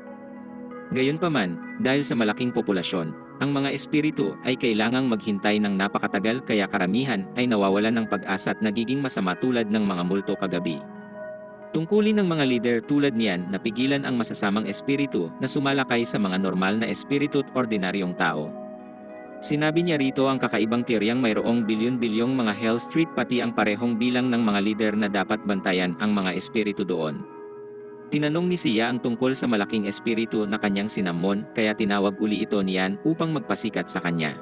Gayunpaman, dahil sa malaking populasyon, ang mga espiritu ay kailangang maghintay ng napakatagal kaya karamihan ay nawawalan ng pag-asa at nagiging masama tulad ng mga multo kagabi. Tungkulin ng mga leader tulad niyan na pigilan ang masasamang espiritu na sumalakay sa mga normal na espiritu at ordinaryong tao. Sinabi niya rito ang kakaibang teoryang mayroong bilyon-bilyong mga Hell Street pati ang parehong bilang ng mga leader na dapat bantayan ang mga espiritu doon. Tinanong ni Sia ang tungkol sa malaking espiritu na kanyang sinamon kaya tinawag uli ito niyan upang magpasikat sa kanya.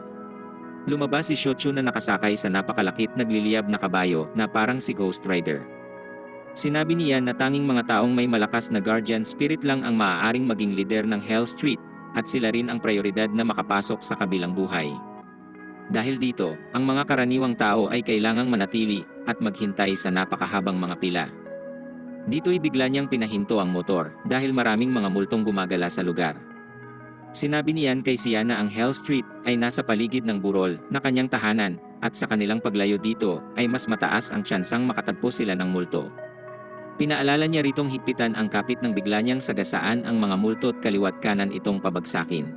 Lumabas si Shochu na nakasakay sa napakalakit nagliliyab na kabayo na parang si Ghost Rider. Sinabi niya na tanging mga taong may malakas na guardian spirit lang ang maaaring maging leader ng Hell Street at sila rin ang prioridad na makapasok sa kabilang buhay. Dahil dito, ang mga karaniwang tao ay kailangang manatili at maghintay sa napakahabang mga pila. Dito'y bigla niyang pinahinto ang motor dahil maraming mga multong gumagala sa lugar. Sinabi niyan kay Sia na ang Hell Street ay nasa paligid ng burol na kanyang tahanan at sa kanilang paglayo dito ay mas mataas ang tsansang makatagpo sila ng multo. Pinaalala niya ritong higpitan ang kapit ng bigla niyang sagasaan ang mga multo at kaliwat kanan itong pabagsakin.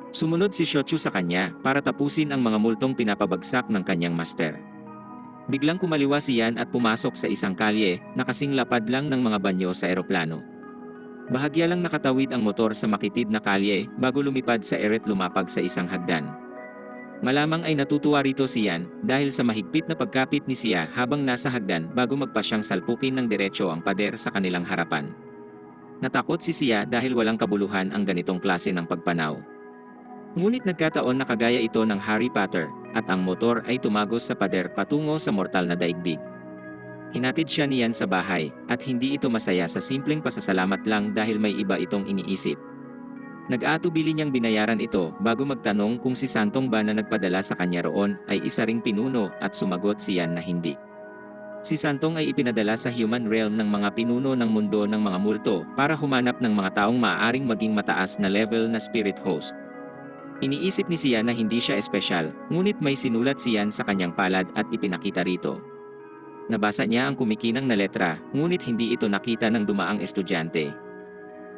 Sumunod si Shochu sa kanya para tapusin ang mga multong pinapabagsak ng kanyang master. Biglang kumaliwa si Yan at pumasok sa isang kalye na kasing lapad lang ng mga banyo sa eroplano. Bahagya lang nakatawid ang motor sa makitid na kalye bago lumipad sa ere at lumapag sa isang hagdan. Malamang ay natutuwa rito si Yan dahil sa mahigpit na pagkapit ni Sia habang nasa hagdan bago magpa siyang salpukin ng diretso ang pader sa kanilang harapan. Natakot si Sia dahil walang kabuluhan ang ganitong klase ng pagpanaw. Ngunit nagkataon na kagaya ito ng Harry Potter, at ang motor ay tumagos sa pader patungo sa mortal na daigdig. Hinatid siya niyan sa bahay, at hindi ito masaya sa simpleng pasasalamat lang dahil may iba itong iniisip. Nag-aatubili niyang binayaran ito bago magtanong kung si Santong ba na nagpadala sa kanya roon ay isa ring pinuno at sumagot siya na hindi. Si Santong ay ipinadala sa human realm ng mga pinuno ng mundo ng mga multo para humanap ng mga taong maaaring maging mataas na level na spirit host. Iniisip ni Sia na hindi siya espesyal, ngunit may sinulat siyan sa kanyang palad at ipinakita rito. Nabasa niya ang kumikinang na letra, ngunit hindi ito nakita ng dumaang estudyante.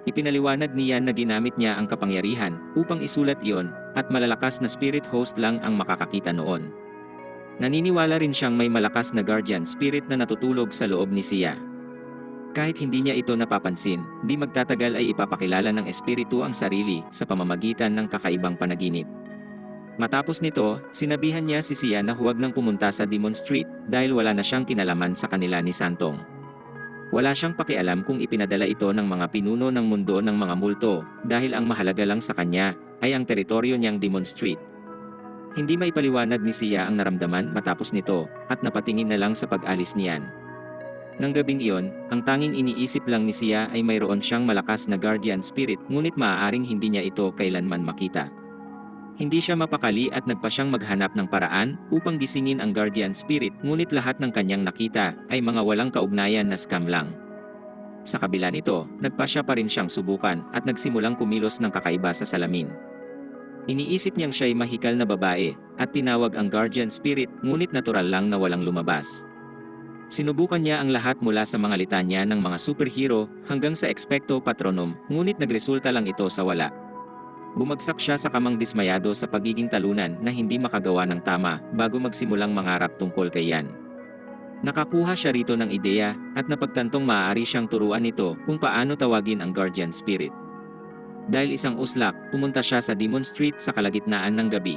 Ipinaliwanag niya na ginamit niya ang kapangyarihan upang isulat iyon, at malalakas na spirit host lang ang makakakita noon. Naniniwala rin siyang may malakas na guardian spirit na natutulog sa loob ni Sia. Kahit hindi niya ito napapansin, di magtatagal ay ipapakilala ng espiritu ang sarili sa pamamagitan ng kakaibang panaginip. Matapos nito, sinabihan niya si Sia na huwag nang pumunta sa Demon Street dahil wala na siyang kinalaman sa kanila ni Santong. Wala siyang pakialam kung ipinadala ito ng mga pinuno ng mundo ng mga multo dahil ang mahalaga lang sa kanya ay ang teritoryo niyang Demon Street. Hindi maipaliwanag ni Sia ang naramdaman matapos nito at napatingin na lang sa pag-alis niyan. Nang gabing iyon, ang tanging iniisip lang ni Sia ay mayroon siyang malakas na guardian spirit ngunit maaaring hindi niya ito kailanman makita. Hindi siya mapakali at nagpa siyang maghanap ng paraan upang gisingin ang guardian spirit ngunit lahat ng kanyang nakita ay mga walang kaugnayan na scam lang. Sa kabila nito, nagpa siya pa rin siyang subukan at nagsimulang kumilos ng kakaiba sa salamin. Iniisip niyang siya'y mahikal na babae at tinawag ang guardian spirit ngunit natural lang na walang lumabas. Sinubukan niya ang lahat mula sa mga litanya ng mga superhero hanggang sa expecto patronum ngunit nagresulta lang ito sa wala. Bumagsak siya sa kamang dismayado sa pagiging talunan na hindi makagawa ng tama bago magsimulang mangarap tungkol kay Yan. Nakakuha siya rito ng ideya at napagtantong maaari siyang turuan nito kung paano tawagin ang guardian spirit. Dahil isang uslak, pumunta siya sa Demon Street sa kalagitnaan ng gabi.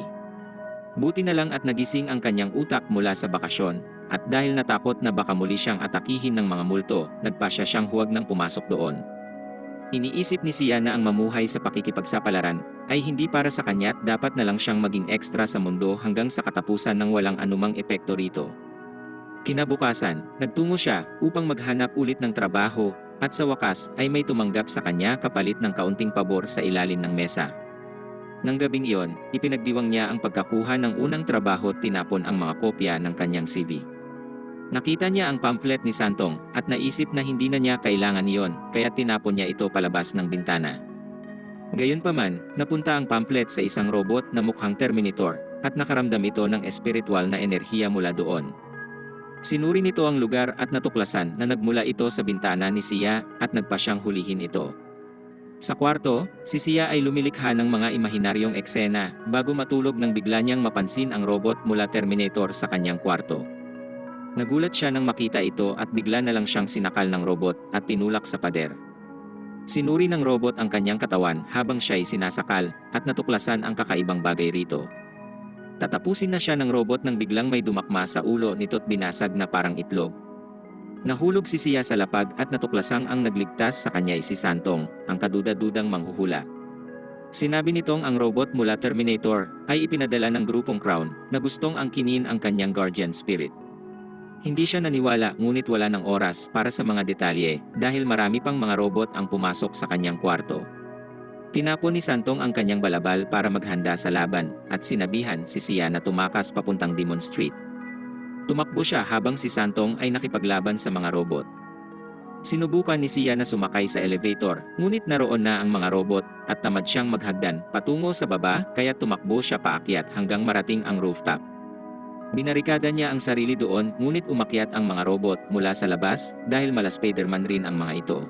Buti na lang at nagising ang kanyang utak mula sa bakasyon, at dahil natakot na baka muli siyang atakihin ng mga multo, nagpasya siyang huwag nang pumasok doon. Iniisip ni Sia na ang mamuhay sa pakikipagsapalaran ay hindi para sa kanya at dapat na lang siyang maging ekstra sa mundo hanggang sa katapusan ng walang anumang epekto rito. Kinabukasan, nagtungo siya upang maghanap ulit ng trabaho, at sa wakas ay may tumanggap sa kanya kapalit ng kaunting pabor sa ilalim ng mesa. Nang gabing iyon, ipinagdiwang niya ang pagkakuha ng unang trabaho at tinapon ang mga kopya ng kanyang CV. Nakita niya ang pamphlet ni Santong at naisip na hindi na niya kailangan iyon kaya tinapon niya ito palabas ng bintana. Gayunpaman, napunta ang pamphlet sa isang robot na mukhang Terminator at nakaramdam ito ng espiritual na enerhiya mula doon. Sinuri nito ang lugar at natuklasan na nagmula ito sa bintana ni Sia at nagpa siyang hulihin ito. Sa kwarto, si Sia ay lumilikha ng mga imahinaryong eksena bago matulog nang bigla niyang mapansin ang robot mula Terminator sa kanyang kwarto. Nagulat siya nang makita ito at bigla na lang siyang sinakal ng robot at tinulak sa pader. Sinuri ng robot ang kanyang katawan habang siya'y sinasakal at natuklasan ang kakaibang bagay rito. Tatapusin na siya ng robot nang biglang may dumakma sa ulo nito't binasag na parang itlog. Nahulog si Sia sa lapag at natuklasang ang nagligtas sa kanya ay si Santong, ang kaduda-dudang manghuhula. Sinabi nitong ang robot mula Terminator ay ipinadala ng grupong Crown na gustong angkinin ang kanyang guardian spirit. Hindi siya naniwala ngunit wala ng oras para sa mga detalye dahil marami pang mga robot ang pumasok sa kanyang kwarto. Tinapon ni Santong ang kanyang balabal para maghanda sa laban at sinabihan si Sia na tumakas papuntang Demon Street. Tumakbo siya habang si Santong ay nakipaglaban sa mga robot. Sinubukan ni Sia na sumakay sa elevator, ngunit naroon na ang mga robot at tamad siyang maghagdan patungo sa baba kaya tumakbo siya paakyat hanggang marating ang rooftop. Binarikada niya ang sarili doon ngunit umakyat ang mga robot mula sa labas dahil mala Spider-Man rin ang mga ito.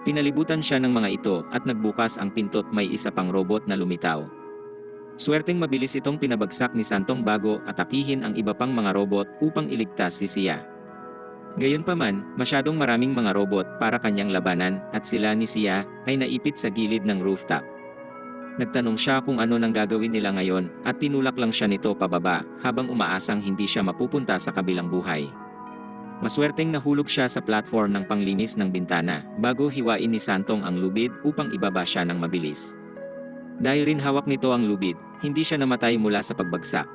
Pinalibutan siya ng mga ito at nagbukas ang pinto't may isa pang robot na lumitaw. Swerteng mabilis itong pinabagsak ni Santong bago atakihin ang iba pang mga robot upang iligtas si Sia. Gayunpaman, masyadong maraming mga robot para kanyang labanan at sila ni Sia ay naipit sa gilid ng rooftop. Nagtanong siya kung ano nang gagawin nila ngayon at tinulak lang siya nito pababa habang umaasang hindi siya mapupunta sa kabilang buhay. Maswerteng nahulog siya sa platform ng panglinis ng bintana bago hiwain ni Santong ang lubid upang ibaba siya ng mabilis. Dahil rin hawak nito ang lubid, hindi siya namatay mula sa pagbagsak.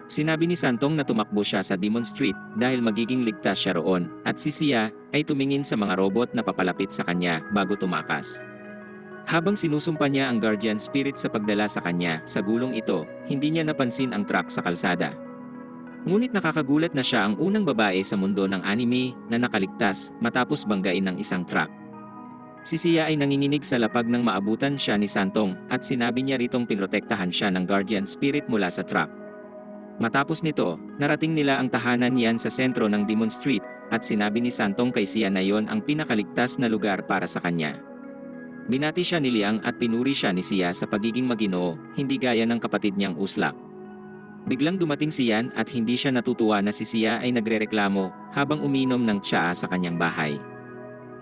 Sinabi ni Santong na tumakbo siya sa Demon Street dahil magiging ligtas siya roon at si Sia ay tumingin sa mga robot na papalapit sa kanya bago tumakas. Habang sinusumpa niya ang Guardian Spirit sa pagdala sa kanya sa gulong ito, hindi niya napansin ang truck sa kalsada. Ngunit nakakagulat na siya ang unang babae sa mundo ng anime na nakaligtas matapos banggain ng isang truck. Si Sia ay nanginginig sa lapag nang maabutan siya ni Santong at sinabi niya ritong pinrotektahan siya ng Guardian Spirit mula sa truck. Matapos nito, narating nila ang tahanan niyan sa sentro ng Demon Street at sinabi ni Santong kay Sia na yon ang pinakaligtas na lugar para sa kanya. Binati siya ni Liang at pinuri siya ni Sia sa pagiging maginoo, hindi gaya ng kapatid niyang Uslak. Biglang dumating si Yan at hindi siya natutuwa na si Sia ay nagrereklamo habang uminom ng tsaa sa kanyang bahay.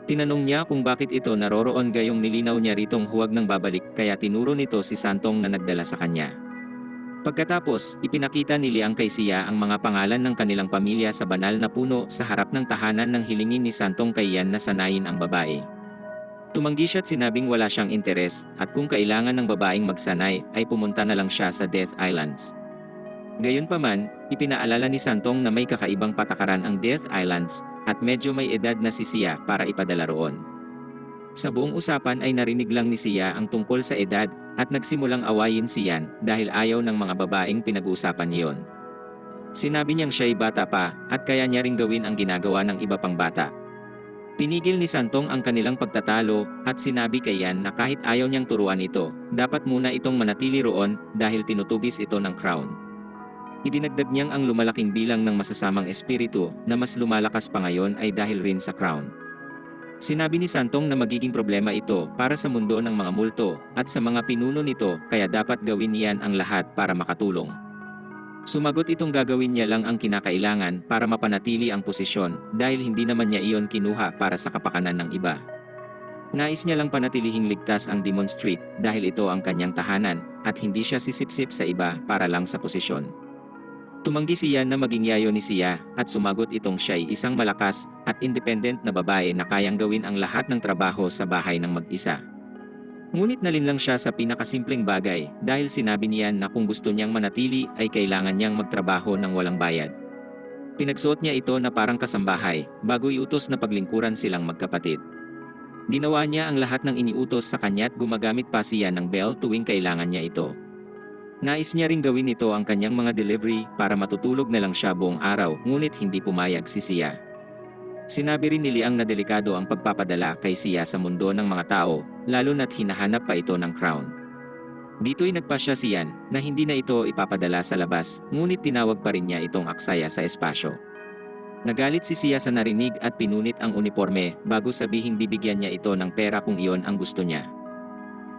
Tinanong niya kung bakit ito naroroon gayong nilinaw niya ritong huwag nang babalik kaya tinuro nito si Santong na nagdala sa kanya. Pagkatapos, ipinakita ni Liang kay Sia ang mga pangalan ng kanilang pamilya sa banal na puno sa harap ng tahanan nang hilingin ni Santong kay Yan na sanayin ang babae. Tumanggi siya at sinabing wala siyang interes at kung kailangan ng babaeng magsanay ay pumunta na lang siya sa Death Islands. Gayunpaman, ipinaalala ni Santong na may kakaibang patakaran ang Death Islands at medyo may edad na si Sia para ipadala roon. Sa buong usapan ay narinig lang ni Sia ang tungkol sa edad at nagsimulang awayin si Yan dahil ayaw ng mga babaeng pinag-uusapan niyon. Sinabi niyang siya'y bata pa at kaya niya ring gawin ang ginagawa ng iba pang bata. Pinigil ni Santong ang kanilang pagtatalo at sinabi kay Yan na kahit ayaw niyang turuan ito, dapat muna itong manatili roon dahil tinutugis ito ng crown. Idinagdag niyang ang lumalaking bilang ng masasamang espiritu na mas lumalakas pa ngayon ay dahil rin sa crown. Sinabi ni Santong na magiging problema ito para sa mundo ng mga multo at sa mga pinuno nito kaya dapat gawin niyan ang lahat para makatulong. Sumagot itong gagawin niya lang ang kinakailangan para mapanatili ang posisyon dahil hindi naman niya iyon kinuha para sa kapakanan ng iba. Nais niya lang panatilihing ligtas ang Demon Street dahil ito ang kanyang tahanan at hindi siya sisipsip sa iba para lang sa posisyon. Tumanggi siya na maging yayo ni Sia at sumagot itong siya'y isang malakas at independent na babae na kayang gawin ang lahat ng trabaho sa bahay ng mag-isa. Ngunit nalinlang siya sa pinakasimpleng bagay dahil sinabi niya na kung gusto niyang manatili ay kailangan niyang magtrabaho ng walang bayad. Pinagsuot niya ito na parang kasambahay bago iutos na paglingkuran silang magkapatid. Ginawa niya ang lahat ng iniutos sa kanya at gumagamit pa siya ng bell tuwing kailangan niya ito. Nais niya ring gawin ito ang kanyang mga delivery para matutulog na lang siya buong araw ngunit hindi pumayag si Sia. Sinabi rin ni Liang na delikado ang pagpapadala kay Sia sa mundo ng mga tao, lalo na't hinahanap pa ito ng crown. Dito'y nagpasya si Yan na hindi na ito ipapadala sa labas, ngunit tinawag pa rin niya itong aksaya sa espasyo. Nagalit si Sia sa narinig at pinunit ang uniforme bago sabihing bibigyan niya ito ng pera kung iyon ang gusto niya.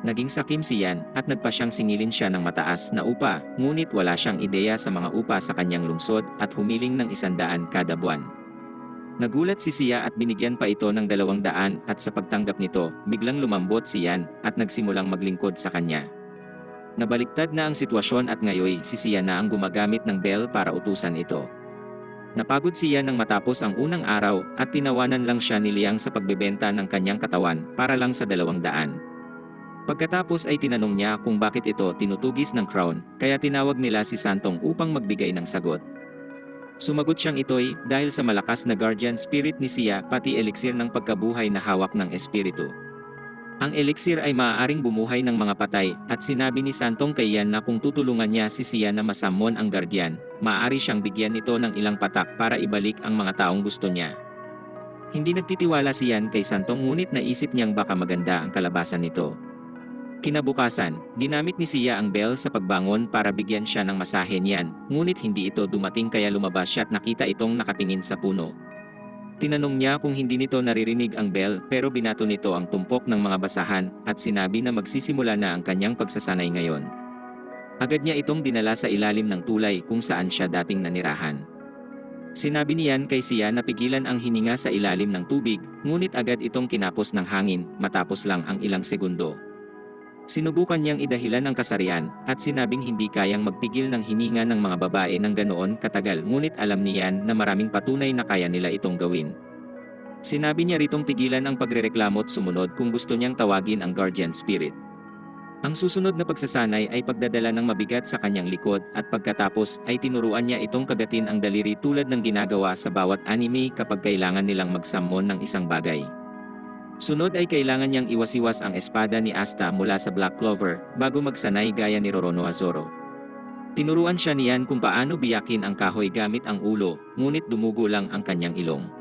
Naging sakim si Yan at nagpasyang singilin siya ng mataas na upa, ngunit wala siyang ideya sa mga upa sa kanyang lungsod at humiling ng 100 kada buwan. Nagulat si Sia at binigyan pa ito ng 200 at sa pagtanggap nito, biglang lumambot si Yan at nagsimulang maglingkod sa kanya. Nabaliktad na ang sitwasyon at ngayon si Sia na ang gumagamit ng bell para utusan ito. Napagod siya nang matapos ang unang araw at tinawanan lang siya ni Liang sa pagbebenta ng kanyang katawan para lang sa 200. Pagkatapos ay tinanong niya kung bakit ito tinutugis ng crown, kaya tinawag nila si Santong upang magbigay ng sagot. Sumagot siyang ito'y dahil sa malakas na guardian spirit ni Sia pati elixir ng pagkabuhay na hawak ng espiritu. Ang elixir ay maaaring bumuhay ng mga patay at sinabi ni Santong kay Yan na kung tutulungan niya si Sia na masamon ang guardian, maaari siyang bigyan ito ng ilang patak para ibalik ang mga taong gusto niya. Hindi nagtitiwala si Yan kay Santong ngunit naisip niyang baka maganda ang kalabasan nito. Kinabukasan, ginamit ni Sia ang bell sa pagbangon para bigyan siya ng masahe niyan, ngunit hindi ito dumating kaya lumabas siya at nakita itong nakatingin sa puno. Tinanong niya kung hindi nito naririnig ang bell pero binato nito ang tumpok ng mga basahan at sinabi na magsisimula na ang kanyang pagsasanay ngayon. Agad niya itong dinala sa ilalim ng tulay kung saan siya dating nanirahan. Sinabi niyan kay Sia na pigilan ang hininga sa ilalim ng tubig, ngunit agad itong kinapos ng hangin matapos lang ang ilang segundo. Sinubukan niyang idahilan ang kasarian, at sinabing hindi kayang magpigil ng hininga ng mga babae ng ganoon katagal, ngunit alam niyan na maraming patunay na kaya nila itong gawin. Sinabi niya ritong tigilan ang pagrereklamo't sumunod kung gusto niyang tawagin ang guardian spirit. Ang susunod na pagsasanay ay pagdadala ng mabigat sa kanyang likod, at pagkatapos ay tinuruan niya itong kagatin ang daliri tulad ng ginagawa sa bawat anime kapag kailangan nilang magsummon ng isang bagay. Sunod ay kailangan niyang iwasiwas ang espada ni Asta mula sa Black Clover bago magsanay gaya ni Roronoa Zoro. Tinuruan siya niyan kung paano biyakin ang kahoy gamit ang ulo, ngunit dumugo lang ang kanyang ilong.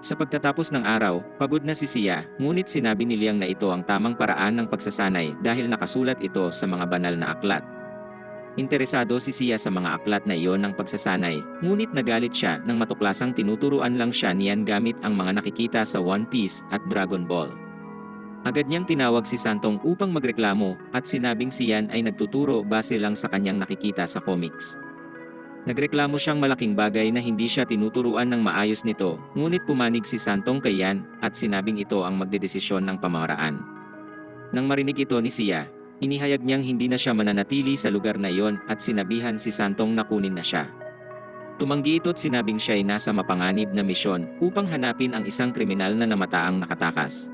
Sa pagtatapos ng araw, pagod na si Sia, ngunit sinabi ni Liang na ito ang tamang paraan ng pagsasanay dahil nakasulat ito sa mga banal na aklat. Interesado si Sia sa mga aklat na iyon ng pagsasanay, ngunit nagalit siya nang matuklasang tinuturuan lang siya niyan gamit ang mga nakikita sa One Piece at Dragon Ball. Agad niyang tinawag si Santong upang magreklamo, at sinabing siyan ay nagtuturo base lang sa kanyang nakikita sa comics. Nagreklamo siyang malaking bagay na hindi siya tinuturuan ng maayos nito, ngunit pumanig si Santong kay Yan, at sinabing ito ang magdedesisyon ng pamamaraan. Nang marinig ito ni Sia, inihayag niyang hindi na siya mananatili sa lugar na iyon, at sinabihan si Santong na kunin na siya. Tumanggi ito't sinabing siya ay nasa mapanganib na misyon upang hanapin ang isang kriminal na namataang nakatakas.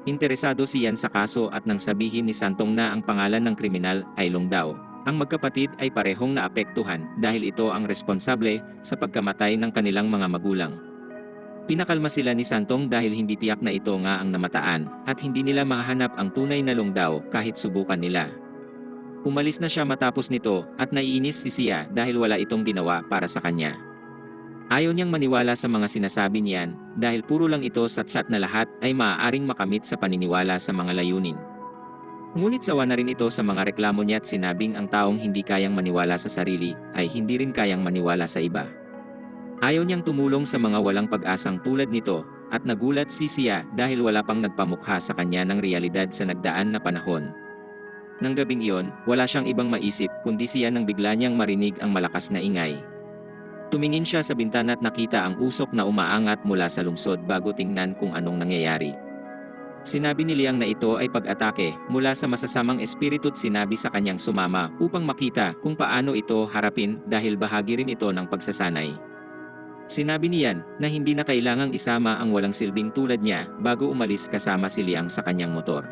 Interesado si Yan sa kaso, at nang sabihin ni Santong na ang pangalan ng kriminal ay Long daw, ang magkapatid ay parehong naapektuhan dahil ito ang responsable sa pagkamatay ng kanilang mga magulang. Pinakalma sila ni Santong dahil hindi tiyak na ito nga ang namataan, at hindi nila mahahanap ang tunay na Long daw kahit subukan nila. Umalis na siya matapos nito, at naiinis si Sia dahil wala itong ginawa para sa kanya. Ayaw niyang maniwala sa mga sinasabi niyan dahil puro lang ito satsat na lahat ay maaaring makamit sa paniniwala sa mga layunin. Ngunit sawa na rin ito sa mga reklamo niya at sinabing ang taong hindi kayang maniwala sa sarili ay hindi rin kayang maniwala sa iba. Ayaw niyang tumulong sa mga walang pag-asang tulad nito, at nagulat si Sia dahil wala pang nagpamukha sa kanya ng realidad sa nagdaan na panahon. Nang gabing iyon, wala siyang ibang maisip kundi siya nang bigla niyang marinig ang malakas na ingay. Tumingin siya sa bintana at nakita ang usok na umaangat mula sa lungsod bago tingnan kung anong nangyayari. Sinabi ni Liang na ito ay pag-atake mula sa masasamang espiritu at sinabi sa kanyang sumama upang makita kung paano ito harapin dahil bahagi rin ito ng pagsasanay. Sinabi niyan na hindi na kailangang isama ang walang silbing tulad niya bago umalis kasama si Liang sa kanyang motor.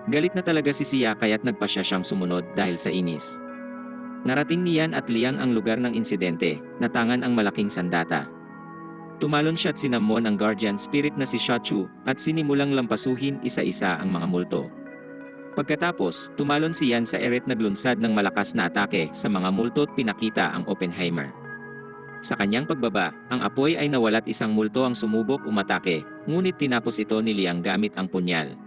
Galit na talaga si Sia kaya't nagpasya siyang sumunod dahil sa inis. Narating niyan at Liang ang lugar ng insidente, natangan ang malaking sandata. Tumalon siya at sinamon ang guardian spirit na si Shachu, at sinimulang lampasuhin isa-isa ang mga multo. Pagkatapos, tumalon si Yan sa eret naglunsad ng malakas na atake sa mga multo at pinakita ang Oppenheimer. Sa kanyang pagbaba, ang apoy ay nawalat isang multo ang sumubok umatake, ngunit tinapos ito ni Liang gamit ang punyal.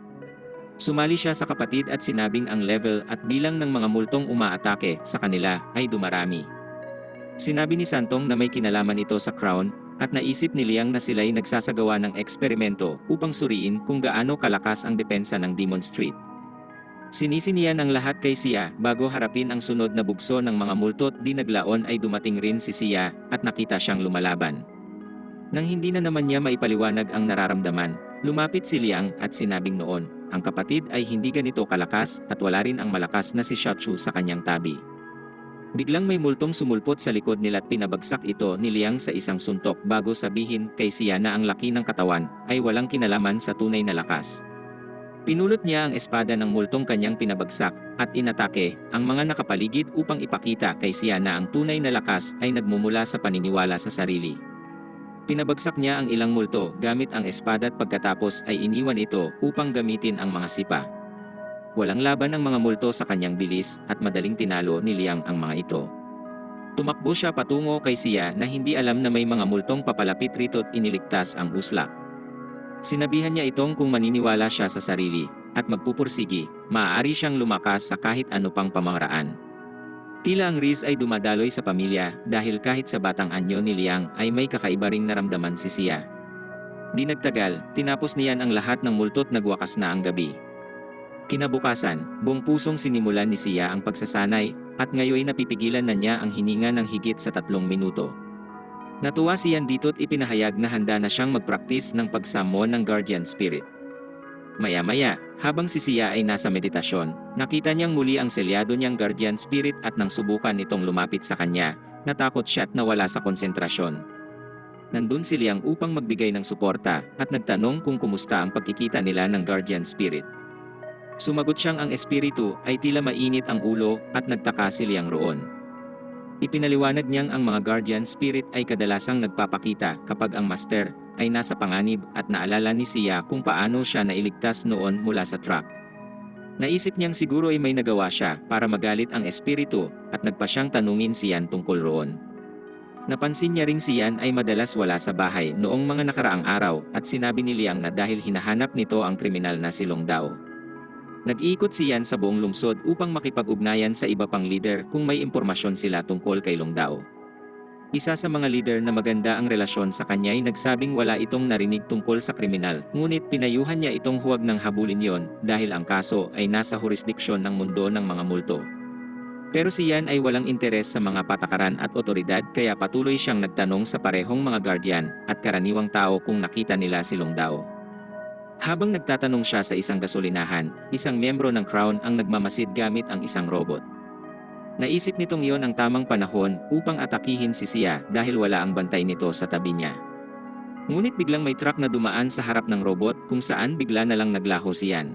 Sumali siya sa kapatid at sinabing ang level at bilang ng mga multong umaatake sa kanila ay dumarami. Sinabi ni Santong na may kinalaman ito sa crown, at naisip ni Liang na sila'y nagsasagawa ng eksperimento upang suriin kung gaano kalakas ang depensa ng Demon Street. Sinisi niya ng lahat kay Sia bago harapin ang sunod na bugso ng mga multo at di naglaon ay dumating rin si Sia at nakita siyang lumalaban. Nang hindi na naman niya maipaliwanag ang nararamdaman, lumapit si Liang at sinabing noon, ang kapatid ay hindi ganito kalakas at wala rin ang malakas na si Shachu sa kanyang tabi. Biglang may multong sumulpot sa likod nila at pinabagsak ito ni Liang sa isang suntok bago sabihin kay Sia na ang laki ng katawan ay walang kinalaman sa tunay na lakas. Pinulot niya ang espada ng multong kanyang pinabagsak at inatake ang mga nakapaligid upang ipakita kay Sia na ang tunay na lakas ay nagmumula sa paniniwala sa sarili. Pinabagsak niya ang ilang multo gamit ang espada at pagkatapos ay iniwan ito upang gamitin ang mga sipa. Walang laban ang mga multo sa kanyang bilis at madaling tinalo ni Liang ang mga ito. Tumakbo siya patungo kay Sia na hindi alam na may mga multong papalapit rito at iniligtas ang uslak. Sinabihan niya itong kung maniniwala siya sa sarili at magpupursigi, maaari siyang lumakas sa kahit ano pang pamamaraan. Tila ang Riz ay dumadaloy sa pamilya dahil kahit sa batang anyo ni Liang ay may kakaiba ring naramdaman si Sia. Di nagtagal, tinapos niyan ang lahat ng multo at nagwakas na ang gabi. Kinabukasan, buong pusong sinimulan ni Sia ang pagsasanay, at ngayoy napipigilan na niya ang hininga ng higit sa 3 minuto. Natuwa si Yan dito't ipinahayag na handa na siyang magpraktis ng pagsamon ng Guardian Spirit. Maya-maya, habang si Sia ay nasa meditasyon, nakita niyang muli ang selyado niyang Guardian Spirit at nang subukan itong lumapit sa kanya, natakot siya at nawala sa konsentrasyon. Nandun si Liang upang magbigay ng suporta at nagtanong kung kumusta ang pagkikita nila ng Guardian Spirit. Sumagot siyang ang espiritu ay tila mainit ang ulo at nagtaka si Liang roon. Ipinaliwanag niyang ang mga Guardian Spirit ay kadalasang nagpapakita kapag ang Master ay nasa panganib at naalala ni Sia kung paano siya nailigtas noon mula sa truck. Naisip niyang siguro ay may nagawa siya para magalit ang espiritu at nagpa siyang tanungin si Yan tungkol roon. Napansin niya ring si Yan ay madalas wala sa bahay noong mga nakaraang araw at sinabi ni Liang na dahil hinahanap nito ang kriminal na si Long Dao. Nag-iikot si Yan sa buong lungsod upang makipag-ugnayan sa iba pang leader kung may impormasyon sila tungkol kay Long Dao. Isa sa mga leader na maganda ang relasyon sa kanya ay nagsabing wala itong narinig tungkol sa kriminal, ngunit pinayuhan niya itong huwag nang habulin yon dahil ang kaso ay nasa jurisdiksyon ng mundo ng mga multo. Pero si Yan ay walang interes sa mga patakaran at otoridad kaya patuloy siyang nagtanong sa parehong mga guardian at karaniwang tao kung nakita nila si Long Dao. Habang nagtatanong siya sa isang gasolinahan, isang miyembro ng Crown ang nagmamasid gamit ang isang robot. Naisip nitong iyon ang tamang panahon upang atakihin si Sia dahil wala ang bantay nito sa tabi niya. Ngunit biglang may truck na dumaan sa harap ng robot kung saan bigla na lang naglaho si Yan.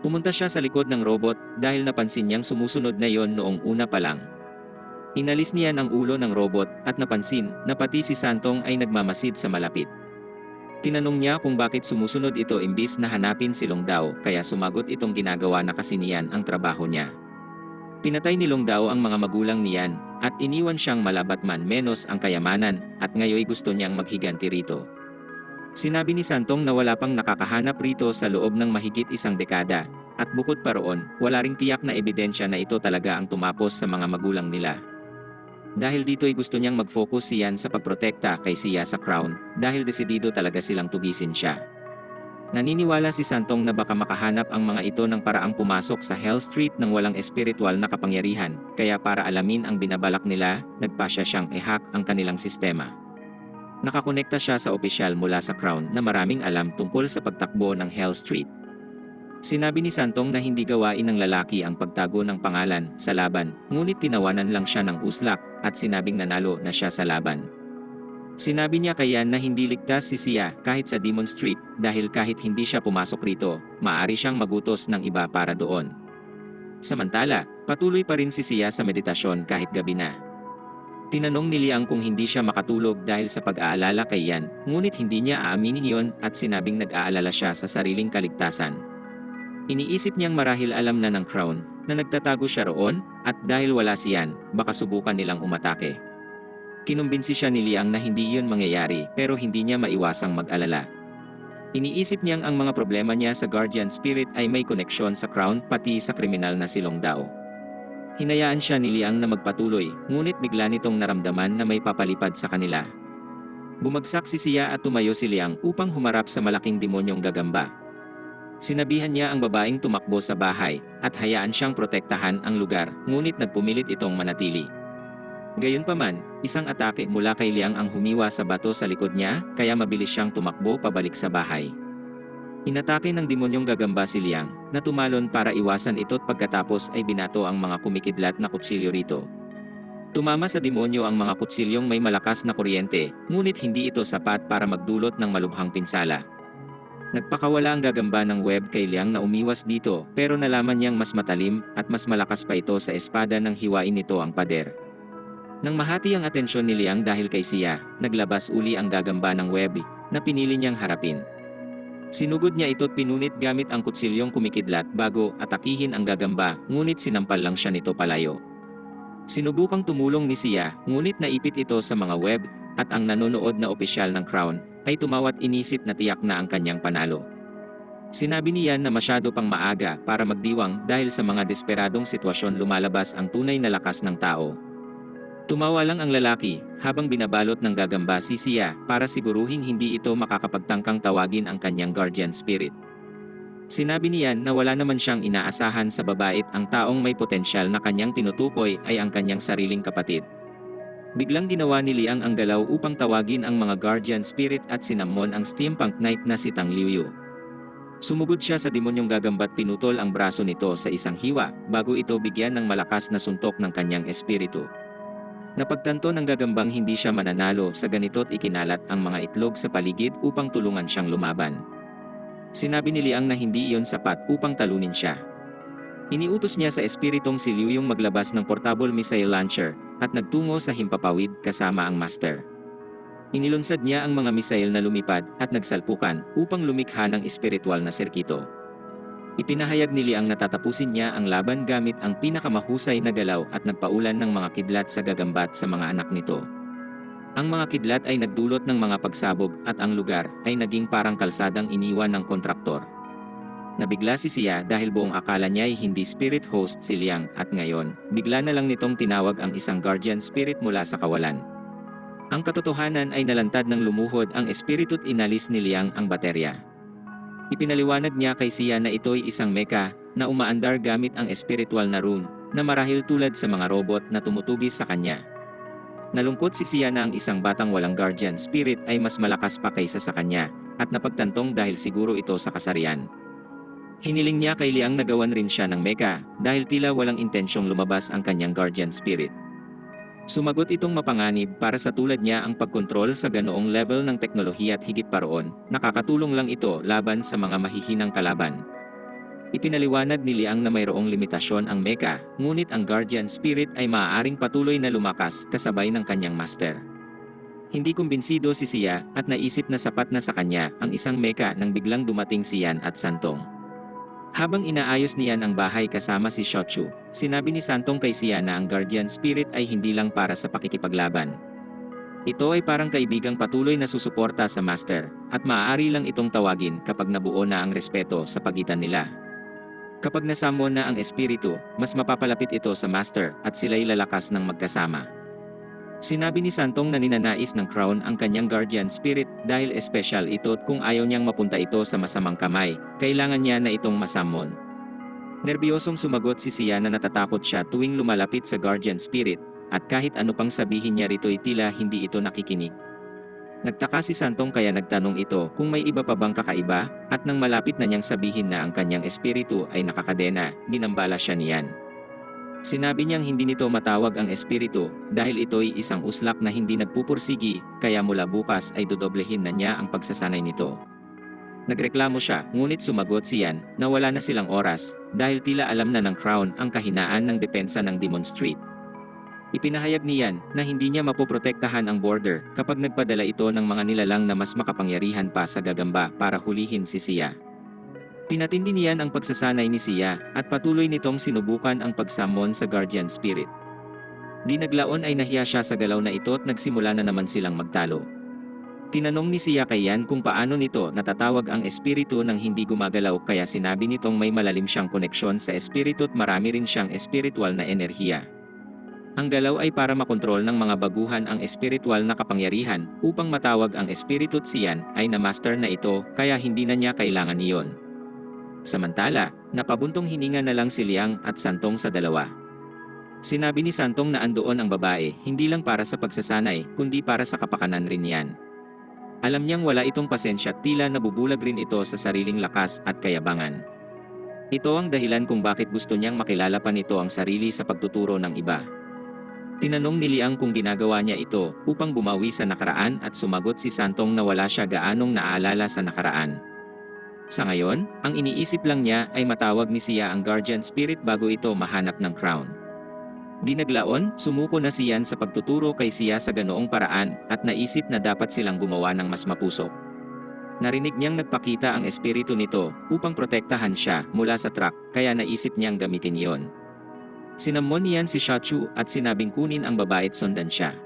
Pumunta siya sa likod ng robot dahil napansin niyang sumusunod na yon noong una pa lang. Inalis niya ang ulo ng robot at napansin na pati si Santong ay nagmamasid sa malapit. Tinanong niya kung bakit sumusunod ito imbis na hanapin si Long Dao kaya sumagot itong ginagawa na kasi niyan ang trabaho niya. Pinatay ni Long Dao ang mga magulang niyan at iniwan siyang malabatman menos ang kayamanan at ngayoy gusto niyang maghiganti rito. Sinabi ni Santong na wala pang nakakahanap rito sa loob ng mahigit 1 dekada at bukod pa roon, wala ring tiyak na ebidensya na ito talaga ang tumapos sa mga magulang nila. Dahil dito'y gusto niyang mag-focus si Yan sa pagprotekta kay Sia sa Crown dahil desidido talaga silang tugisin siya. Naniniwala si Santong na baka makahanap ang mga ito ng paraang pumasok sa Hell Street ng walang espiritual na kapangyarihan, kaya para alamin ang binabalak nila, nagpasya siyang i-hack ang kanilang sistema. Nakakonekta siya sa opisyal mula sa Crown na maraming alam tungkol sa pagtakbo ng Hell Street. Sinabi ni Santong na hindi gawain ng lalaki ang pagtago ng pangalan sa laban, ngunit tinawanan lang siya ng uslak at sinabing nanalo na siya sa laban. Sinabi niya kay Yan na hindi ligtas si Sia kahit sa Demon Street dahil kahit hindi siya pumasok rito, maaari siyang magutos ng iba para doon. Samantala, patuloy pa rin si Sia sa meditasyon kahit gabi na. Tinanong ni Liang kung hindi siya makatulog dahil sa pag-aalala kay Yan, ngunit hindi niya aaminin iyon at sinabing nag-aalala siya sa sariling kaligtasan. Iniisip niyang marahil alam na ng Crown na nagtatago siya roon at dahil wala si Yan, baka subukan nilang umatake. Kinumbinsi siya ni Liang na hindi yun mangyayari pero hindi niya maiwasang mag-alala. Iniisip niyang ang mga problema niya sa Guardian Spirit ay may koneksyon sa Crown pati sa kriminal na si Long Dao. Hinayaan siya ni Liang na magpatuloy, ngunit bigla nitong naramdaman na may papalipad sa kanila. Bumagsak si Sia at tumayo si Liang upang humarap sa malaking demonyong gagamba. Sinabihan niya ang babaeng tumakbo sa bahay at hayaan siyang protektahan ang lugar, ngunit nagpumilit itong manatili. Gayunpaman, isang atake mula kay Liang ang humiwa sa bato sa likod niya, kaya mabilis siyang tumakbo pabalik sa bahay. Inatake ng demonyong gagamba si Liang, na tumalon para iwasan ito't pagkatapos ay binato ang mga kumikidlat na kutsilyo rito. Tumama sa demonyo ang mga kutsilyong may malakas na kuryente, ngunit hindi ito sapat para magdulot ng malubhang pinsala. Nagpakawala ang gagamba ng web kay Liang na umiwas dito pero nalaman niyang mas matalim at mas malakas pa ito sa espada nang hiwain nito ang pader. Nang mahati ang atensyon ni Liang dahil kay Sia, naglabas uli ang gagamba ng web na pinili niyang harapin. Sinugod niya ito't pinunit gamit ang kutsilyong kumikidlat bago atakihin ang gagamba, ngunit sinampal lang siya nito palayo. Sinubukang tumulong ni Sia, ngunit naipit ito sa mga web at ang nanonood na opisyal ng Crown ay tumawat inisip na tiyak na ang kanyang panalo. Sinabi niya na masyado pang maaga para magdiwang dahil sa mga desperadong sitwasyon lumalabas ang tunay na lakas ng tao. Tumawa lang ang lalaki habang binabalot ng gagamba si Sia para siguruhing hindi ito makakapagtangkang tawagin ang kanyang Guardian Spirit. Sinabi niyan na wala naman siyang inaasahan sa babae at ang taong may potensyal na kanyang tinutukoy ay ang kanyang sariling kapatid. Biglang ginawa ni Liang ang galaw upang tawagin ang mga guardian spirit at sinamon ang steampunk knight na si Tang Liuyu. Sumugod siya sa demonyong gagambat, pinutol ang braso nito sa isang hiwa bago ito bigyan ng malakas na suntok ng kanyang espiritu. Napagtanto ng gagambang hindi siya mananalo sa ganito't ikinalat ang mga itlog sa paligid upang tulungan siyang lumaban. Sinabi ni Liang na hindi iyon sapat upang talunin siya. Iniutos niya sa espiritong si Liu yung maglabas ng portable missile launcher at nagtungo sa himpapawid kasama ang master. Inilunsad niya ang mga missile na lumipad at nagsalpukan upang lumikha ng espiritual na sirkito. Ipinahayag ni Liang na tatapusin niya ang laban gamit ang pinakamahusay na galaw at nagpaulan ng mga kidlat sa gagambat sa mga anak nito. Ang mga kidlat ay nagdulot ng mga pagsabog at ang lugar ay naging parang kalsadang iniwan ng kontraktor. Nabigla si Sia dahil buong akala niya ay hindi spirit host si Liang at ngayon, bigla na lang nitong tinawag ang isang guardian spirit mula sa kawalan. Ang katotohanan ay nalantad ng lumuhod ang espiritu't inalis ni Liang ang baterya. Ipinaliwanag niya kay Sia na ito'y isang mecha na umaandar gamit ang espiritual na rune na marahil tulad sa mga robot na tumutugis sa kanya. Nalungkot si Sia na ang isang batang walang guardian spirit ay mas malakas pa kaysa sa kanya, at napagtantong dahil siguro ito sa kasarian. Hiniling niya kay Liang na gawan rin siya ng mecha, dahil tila walang intensyong lumabas ang kanyang guardian spirit. Sumagot itong mapanganib para sa tulad niya ang pagkontrol sa ganoong level ng teknolohiya at higit pa roon, nakakatulong lang ito laban sa mga mahihinang kalaban. Ipinaliwanag ni Liang na mayroong limitasyon ang mecha, ngunit ang guardian spirit ay maaaring patuloy na lumakas kasabay ng kanyang master. Hindi kumbinsido si Sia at naisip na sapat na sa kanya ang isang mecha nang biglang dumating si Yan at Santong. Habang inaayos niyan ang bahay kasama si Shochu, sinabi ni Santong kay Sia na ang guardian spirit ay hindi lang para sa pakikipaglaban. Ito ay parang kaibigang patuloy na susuporta sa master, at maaari lang itong tawagin kapag nabuo na ang respeto sa pagitan nila. Kapag nasamon na ang espiritu, mas mapapalapit ito sa master at sila'y lalakas ng magkasama. Sinabi ni Santong na ninanais ng crown ang kanyang guardian spirit dahil espesyal ito at kung ayaw niyang mapunta ito sa masamang kamay, kailangan niya na itong masamon. Nerbiyosong sumagot si Sia na natatakot siya tuwing lumalapit sa guardian spirit, at kahit ano pang sabihin niya rito'y tila hindi ito nakikinig. Nagtaka si Santong kaya nagtanong ito kung may iba pa bang kakaiba, at nang malapit na niyang sabihin na ang kanyang espiritu ay nakakadena, ginambala siya niyan. Sinabi niyang hindi nito matawag ang espiritu dahil ito'y isang uslak na hindi nagpupursigi, kaya mula bukas ay dodoblehin na niya ang pagsasanay nito. Nagreklamo siya, ngunit sumagot si Yan na wala na silang oras dahil tila alam na ng crown ang kahinaan ng depensa ng Demon Street. Ipinahayag niyan na hindi niya mapoprotektahan ang border kapag nagpadala ito ng mga nilalang na mas makapangyarihan pa sa gagamba para hulihin si Sia. Pinatindi niyan ang pagsasanay ni Sia at patuloy nitong sinubukan ang pagsamon sa guardian spirit. Di naglaon ay nahiya siya sa galaw na ito at nagsimula na naman silang magtalo. Tinanong ni Sia kay Yan kung paano nito natatawag ang espiritu nang hindi gumagalaw, kaya sinabi nitong may malalim siyang koneksyon sa espiritu at marami rin siyang espiritual na enerhiya. Ang galaw ay para makontrol ng mga baguhan ang espiritual na kapangyarihan, upang matawag ang espiritu at Siyan ay na-master na ito, kaya hindi na niya kailangan iyon. Samantala, napabuntong hininga na lang si Liang at Santong sa dalawa. Sinabi ni Santong na andoon ang babae, hindi lang para sa pagsasanay, kundi para sa kapakanan rin yan. Alam niyang wala itong pasensya at tila nabubulag rin ito sa sariling lakas at kayabangan. Ito ang dahilan kung bakit gusto niyang makilala pa nito ang sarili sa pagtuturo ng iba. Tinanong ni Liang kung ginagawa niya ito upang bumawi sa nakaraan at sumagot si Santong na wala siya gaanong naaalala sa nakaraan. Sa ngayon, ang iniisip lang niya ay matawag ni Sia ang guardian spirit bago ito mahanap ng crown. Di naglaon, sumuko na si Yan sa pagtuturo kay Sia sa ganoong paraan at naisip na dapat silang gumawa ng mas mapusok. Narinig niyang nagpakita ang espiritu nito upang protektahan siya mula sa truck, kaya naisip niyang gamitin iyon. Sinamon niyan si Shochu at sinabing kunin ang babae at sundan siya.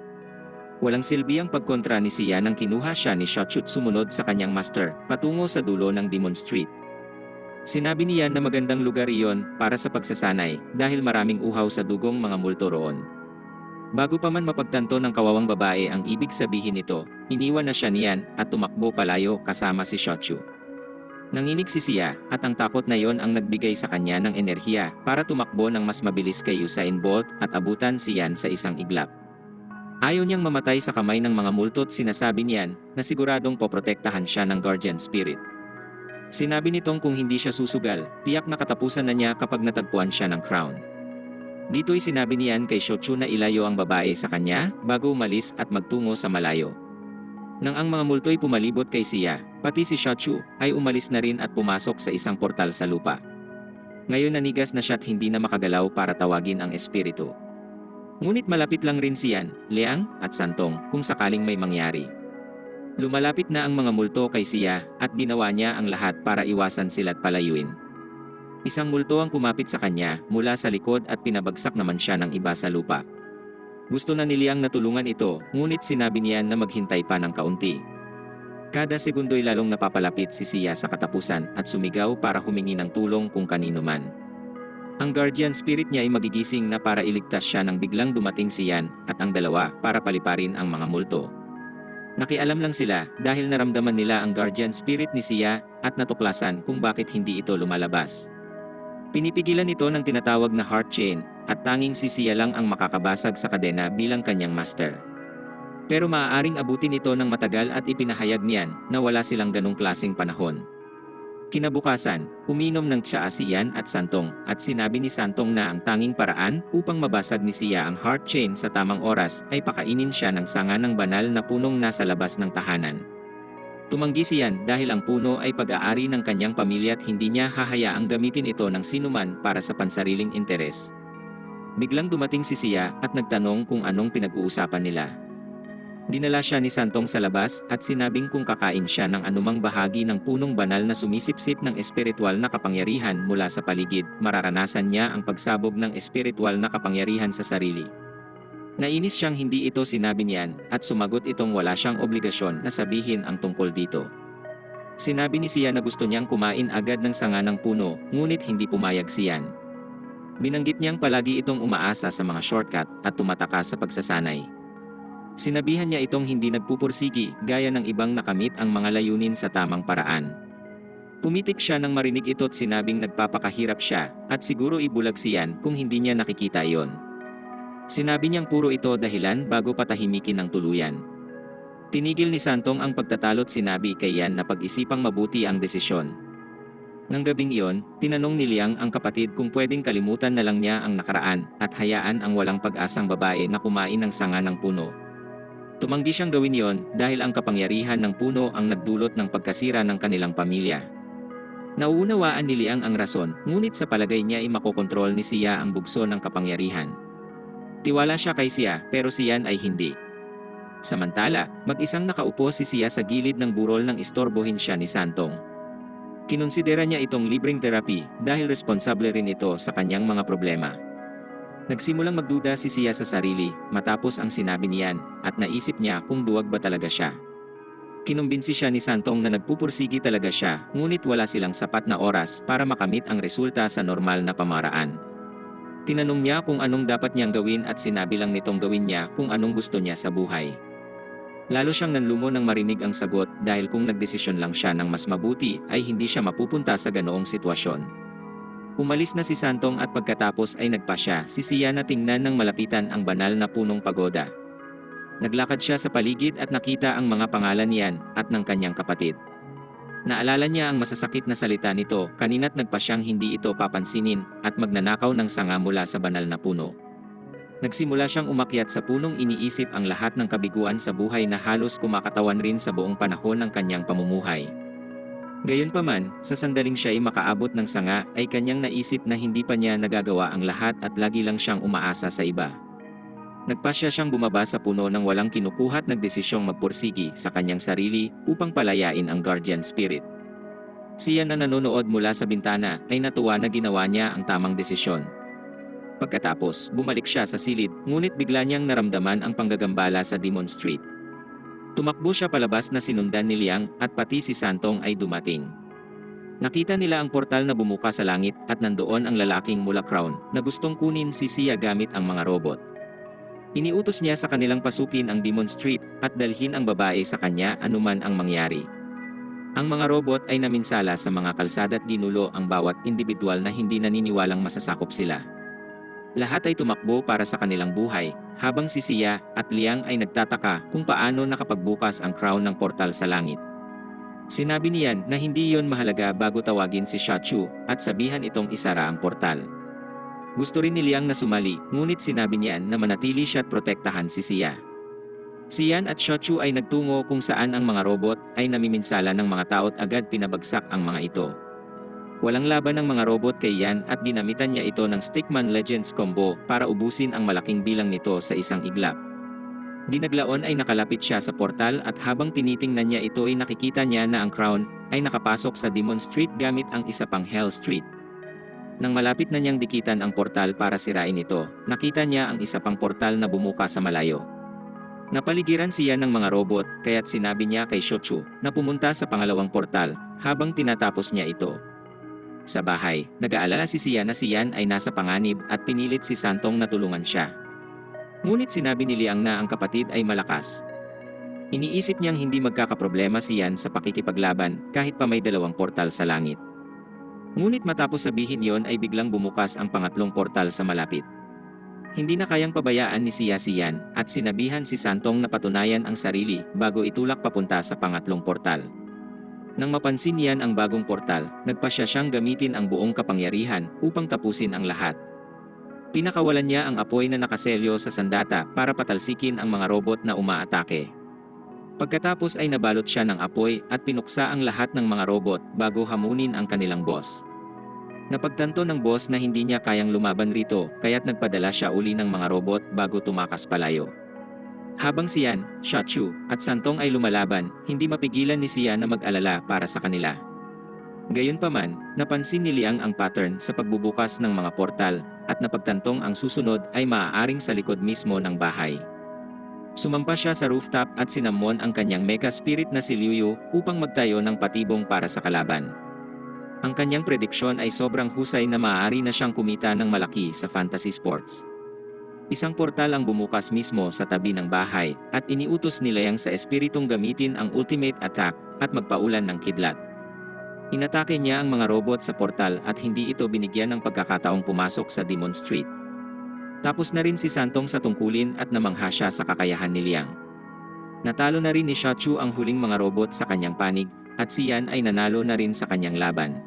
Walang silbi ang pagkontra ni Sia nang kinuha siya ni Shochu at sumunod sa kanyang master patungo sa dulo ng Demon Street. Sinabi niya na magandang lugar iyon para sa pagsasanay dahil maraming uhaw sa dugong mga multo roon. Bago pa man mapagtanto ng kawawang babae ang ibig sabihin nito, iniwan na siya niyan at tumakbo palayo kasama si Shochu. Nanginig si Sia, at ang takot na yon ang nagbigay sa kanya ng enerhiya para tumakbo ng mas mabilis kay Usain Bolt at abutan si Yan sa isang iglap. Ayaw niyang mamatay sa kamay ng mga multo't sinasabi niyan na siguradong poprotektahan siya ng Guardian Spirit. Sinabi nitong kung hindi siya susugal, tiyak na katapusan na niya kapag natagpuan siya ng crown. Dito'y sinabi niyan kay Shochu na ilayo ang babae sa kanya bago umalis at magtungo sa malayo. Nang ang mga multo'y pumalibot kay Sia, pati si Shochu ay umalis na rin at pumasok sa isang portal sa lupa. Ngayon nanigas na siya't hindi na makagalaw para tawagin ang espiritu. Ngunit malapit lang rin si Yan, Liang, at Santong kung sakaling may mangyari. Lumalapit na ang mga multo kay Sia at ginawa niya ang lahat para iwasan sila't palayuin. Isang multo ang kumapit sa kanya mula sa likod at pinabagsak naman siya ng iba sa lupa. Gusto na ni Liang na tulungan ito, ngunit sinabi niya na maghintay pa ng kaunti. Kada segundo'y lalong napapalapit si Sia sa katapusan at sumigaw para humingi ng tulong kung kanino man. Ang Guardian Spirit niya ay magigising na para iligtas siya nang biglang dumating si Yan at ang dalawa para paliparin ang mga multo. Nakialam lang sila dahil naramdaman nila ang Guardian Spirit ni Sia at natuklasan kung bakit hindi ito lumalabas. Pinipigilan ito ng tinatawag na heart chain at tanging si Sia lang ang makakabasag sa kadena bilang kanyang master. Pero maaaring abutin ito ng matagal at ipinahayag niyan na wala silang ganong klaseng panahon. Kinabukasan, uminom ng tsaa si Yan at Santong at sinabi ni Santong na ang tanging paraan upang mabasag ni Sia ang heart chain sa tamang oras ay pakainin siya ng sanga ng banal na punong nasa labas ng tahanan. Tumanggi si Yan dahil ang puno ay pag-aari ng kanyang pamilya at hindi niya hahayaang gamitin ito ng sinuman para sa pansariling interes. Biglang dumating si Sia at nagtanong kung anong pinag-uusapan nila. Dinala siya ni Santong sa labas at sinabing kung kakain siya ng anumang bahagi ng punong banal na sumisipsip ng espiritual na kapangyarihan mula sa paligid, mararanasan niya ang pagsabog ng espiritual na kapangyarihan sa sarili. Nainis siyang hindi ito sinabi niyan at sumagot itong wala siyang obligasyon na sabihin ang tungkol dito. Sinabi ni Sia na gusto niyang kumain agad ng sanga ng puno, ngunit hindi pumayag si Yan. Binanggit niyang palagi itong umaasa sa mga shortcut at tumatakas sa pagsasanay. Sinabihan niya itong hindi nagpupursigi gaya ng ibang nakamit ang mga layunin sa tamang paraan. Pumitik siya nang marinig ito at sinabing nagpapakahirap siya at siguro ibulag si Yan kung hindi niya nakikita iyon. Sinabi niyang puro ito dahilan bago patahimikin ng tuluyan. Tinigil ni Santong ang pagtatalo at sinabi kay Yan na pag-isipang mabuti ang desisyon. Nang gabing iyon, tinanong ni Liang ang kapatid kung pwedeng kalimutan na lang niya ang nakaraan at hayaan ang walang pag-asang babae na kumain ng sanga ng puno. Tumanggi siyang gawin iyon dahil ang kapangyarihan ng puno ang nagdulot ng pagkasira ng kanilang pamilya. Nauunawaan ni Liang ang rason, ngunit sa palagay niya ay makokontrol ni Sia ang bugso ng kapangyarihan. Tiwala siya kay Sia pero si Yan ay hindi. Samantala, mag-isang nakaupo si Sia sa gilid ng burol nang istorbohin siya ni Santong. Kinonsidera niya itong libreng therapy dahil responsable rin ito sa kanyang mga problema. Nagsimulang magduda si Sia sa sarili matapos ang sinabi niyan at naisip niya kung duwag ba talaga siya. Kinumbinsi siya ni Santong na nagpupursigi talaga siya ngunit wala silang sapat na oras para makamit ang resulta sa normal na pamaraan. Tinanong niya kung anong dapat niyang gawin at sinabi lang nitong gawin niya kung anong gusto niya sa buhay. Lalo siyang nanlumo nang marinig ang sagot dahil kung nagdesisyon lang siya ng mas mabuti ay hindi siya mapupunta sa ganoong sitwasyon. Umalis na si Santong at pagkatapos ay nagpasya si Sia na tingnan ng malapitan ang banal na punong pagoda. Naglakad siya sa paligid at nakita ang mga pangalan niyan at ng kanyang kapatid. Naalala niya ang masasakit na salita nito kanina't nagpa siyang hindi ito papansinin at magnanakaw ng sanga mula sa banal na puno. Nagsimula siyang umakyat sa punong iniisip ang lahat ng kabiguan sa buhay na halos kumakatawan rin sa buong panahon ng kanyang pamumuhay. Gayunpaman, sa sandaling siya ay makaabot ng sanga ay kanyang naisip na hindi pa niya nagagawa ang lahat at lagi lang siyang umaasa sa iba. Nagpasya siyang bumaba sa puno nang walang kinukuha at nagdesisyong magpursigi sa kanyang sarili upang palayain ang Guardian Spirit. Siya na nanonood mula sa bintana ay natuwa na ginawa niya ang tamang desisyon. Pagkatapos, bumalik siya sa silid, ngunit bigla niyang naramdaman ang panggagambala sa Demon Street. Tumakbo siya palabas na sinundan ni Liang at pati si Santong ay dumating. Nakita nila ang portal na bumuka sa langit at nandoon ang lalaking mula Crown na gustong kunin si Sia gamit ang mga robot. Iniutos niya sa kanilang pasukin ang Demon Street at dalhin ang babae sa kanya anuman ang mangyari. Ang mga robot ay naminsala sa mga kalsada at ginulo ang bawat individual na hindi naniniwalang masasakop sila. Lahat ay tumakbo para sa kanilang buhay, habang si Sia at Liang ay nagtataka kung paano nakapagbukas ang crown ng portal sa langit. Sinabi niyan na hindi iyon mahalaga bago tawagin si Shachu at sabihan itong isara ang portal. Gusto rin ni Liang na sumali, ngunit sinabi niyan na manatili siya at protektahan si Sia. Si Yan at Shachu ay nagtungo kung saan ang mga robot ay namiminsala ng mga tao at agad pinabagsak ang mga ito. Walang laban ng mga robot kay Yan at ginamitan niya ito ng Stickman Legends combo para ubusin ang malaking bilang nito sa isang iglap. Dinaglaon ay nakalapit siya sa portal at habang tinitingnan niya ito ay nakikita niya na ang crown ay nakapasok sa Demon Street gamit ang isa pang Hell Street. Nang malapit na niyang dikitan ang portal para sirain ito, nakita niya ang isa pang portal na bumuka sa malayo. Napaligiran siya ng mga robot kaya't sinabi niya kay Shochu na pumunta sa pangalawang portal habang tinatapos niya ito. Sa bahay, nag-aalala si Sia na si Yan ay nasa panganib at pinilit si Santong na tulungan siya. Ngunit sinabi ni Liang na ang kapatid ay malakas. Iniisip niyang hindi magkakaproblema si Yan sa pakikipaglaban kahit pa may dalawang portal sa langit. Ngunit matapos sabihin yon ay biglang bumukas ang pangatlong portal sa malapit. Hindi na kayang pabayaan ni Sia si Yan at sinabihan si Santong na patunayan ang sarili bago itulak papunta sa pangatlong portal. Nang mapansin niyan ang bagong portal, nagpasya siyang gamitin ang buong kapangyarihan upang tapusin ang lahat. Pinakawalan niya ang apoy na nakaselyo sa sandata para patalsikin ang mga robot na umaatake. Pagkatapos ay nabalot siya ng apoy at pinuksa ang lahat ng mga robot bago hamunin ang kanilang boss. Napagtanto ng boss na hindi niya kayang lumaban rito kaya't nagpadala siya uli ng mga robot bago tumakas palayo. Habang si Yan, Shachu, at Santong ay lumalaban, hindi mapigilan ni Sia na mag-alala para sa kanila. Gayunpaman, napansin ni Liang ang pattern sa pagbubukas ng mga portal at napagtantong ang susunod ay maaaring sa likod mismo ng bahay. Sumampa siya sa rooftop at sinamon ang kanyang mecha spirit na si Liuyu upang magtayo ng patibong para sa kalaban. Ang kanyang prediksyon ay sobrang husay na maaari na siyang kumita ng malaki sa fantasy sports. Isang portal ang bumukas mismo sa tabi ng bahay at iniutos ni Liang sa espiritong gamitin ang ultimate attack at magpaulan ng kidlat. Inatake niya ang mga robot sa portal at hindi ito binigyan ng pagkakataong pumasok sa Demon Street. Tapos na rin si Santong sa tungkulin at namangha siya sa kakayahan ni Liang. Natalo na rin ni Shachu ang huling mga robot sa kanyang panig at si Yan ay nanalo na rin sa kanyang laban.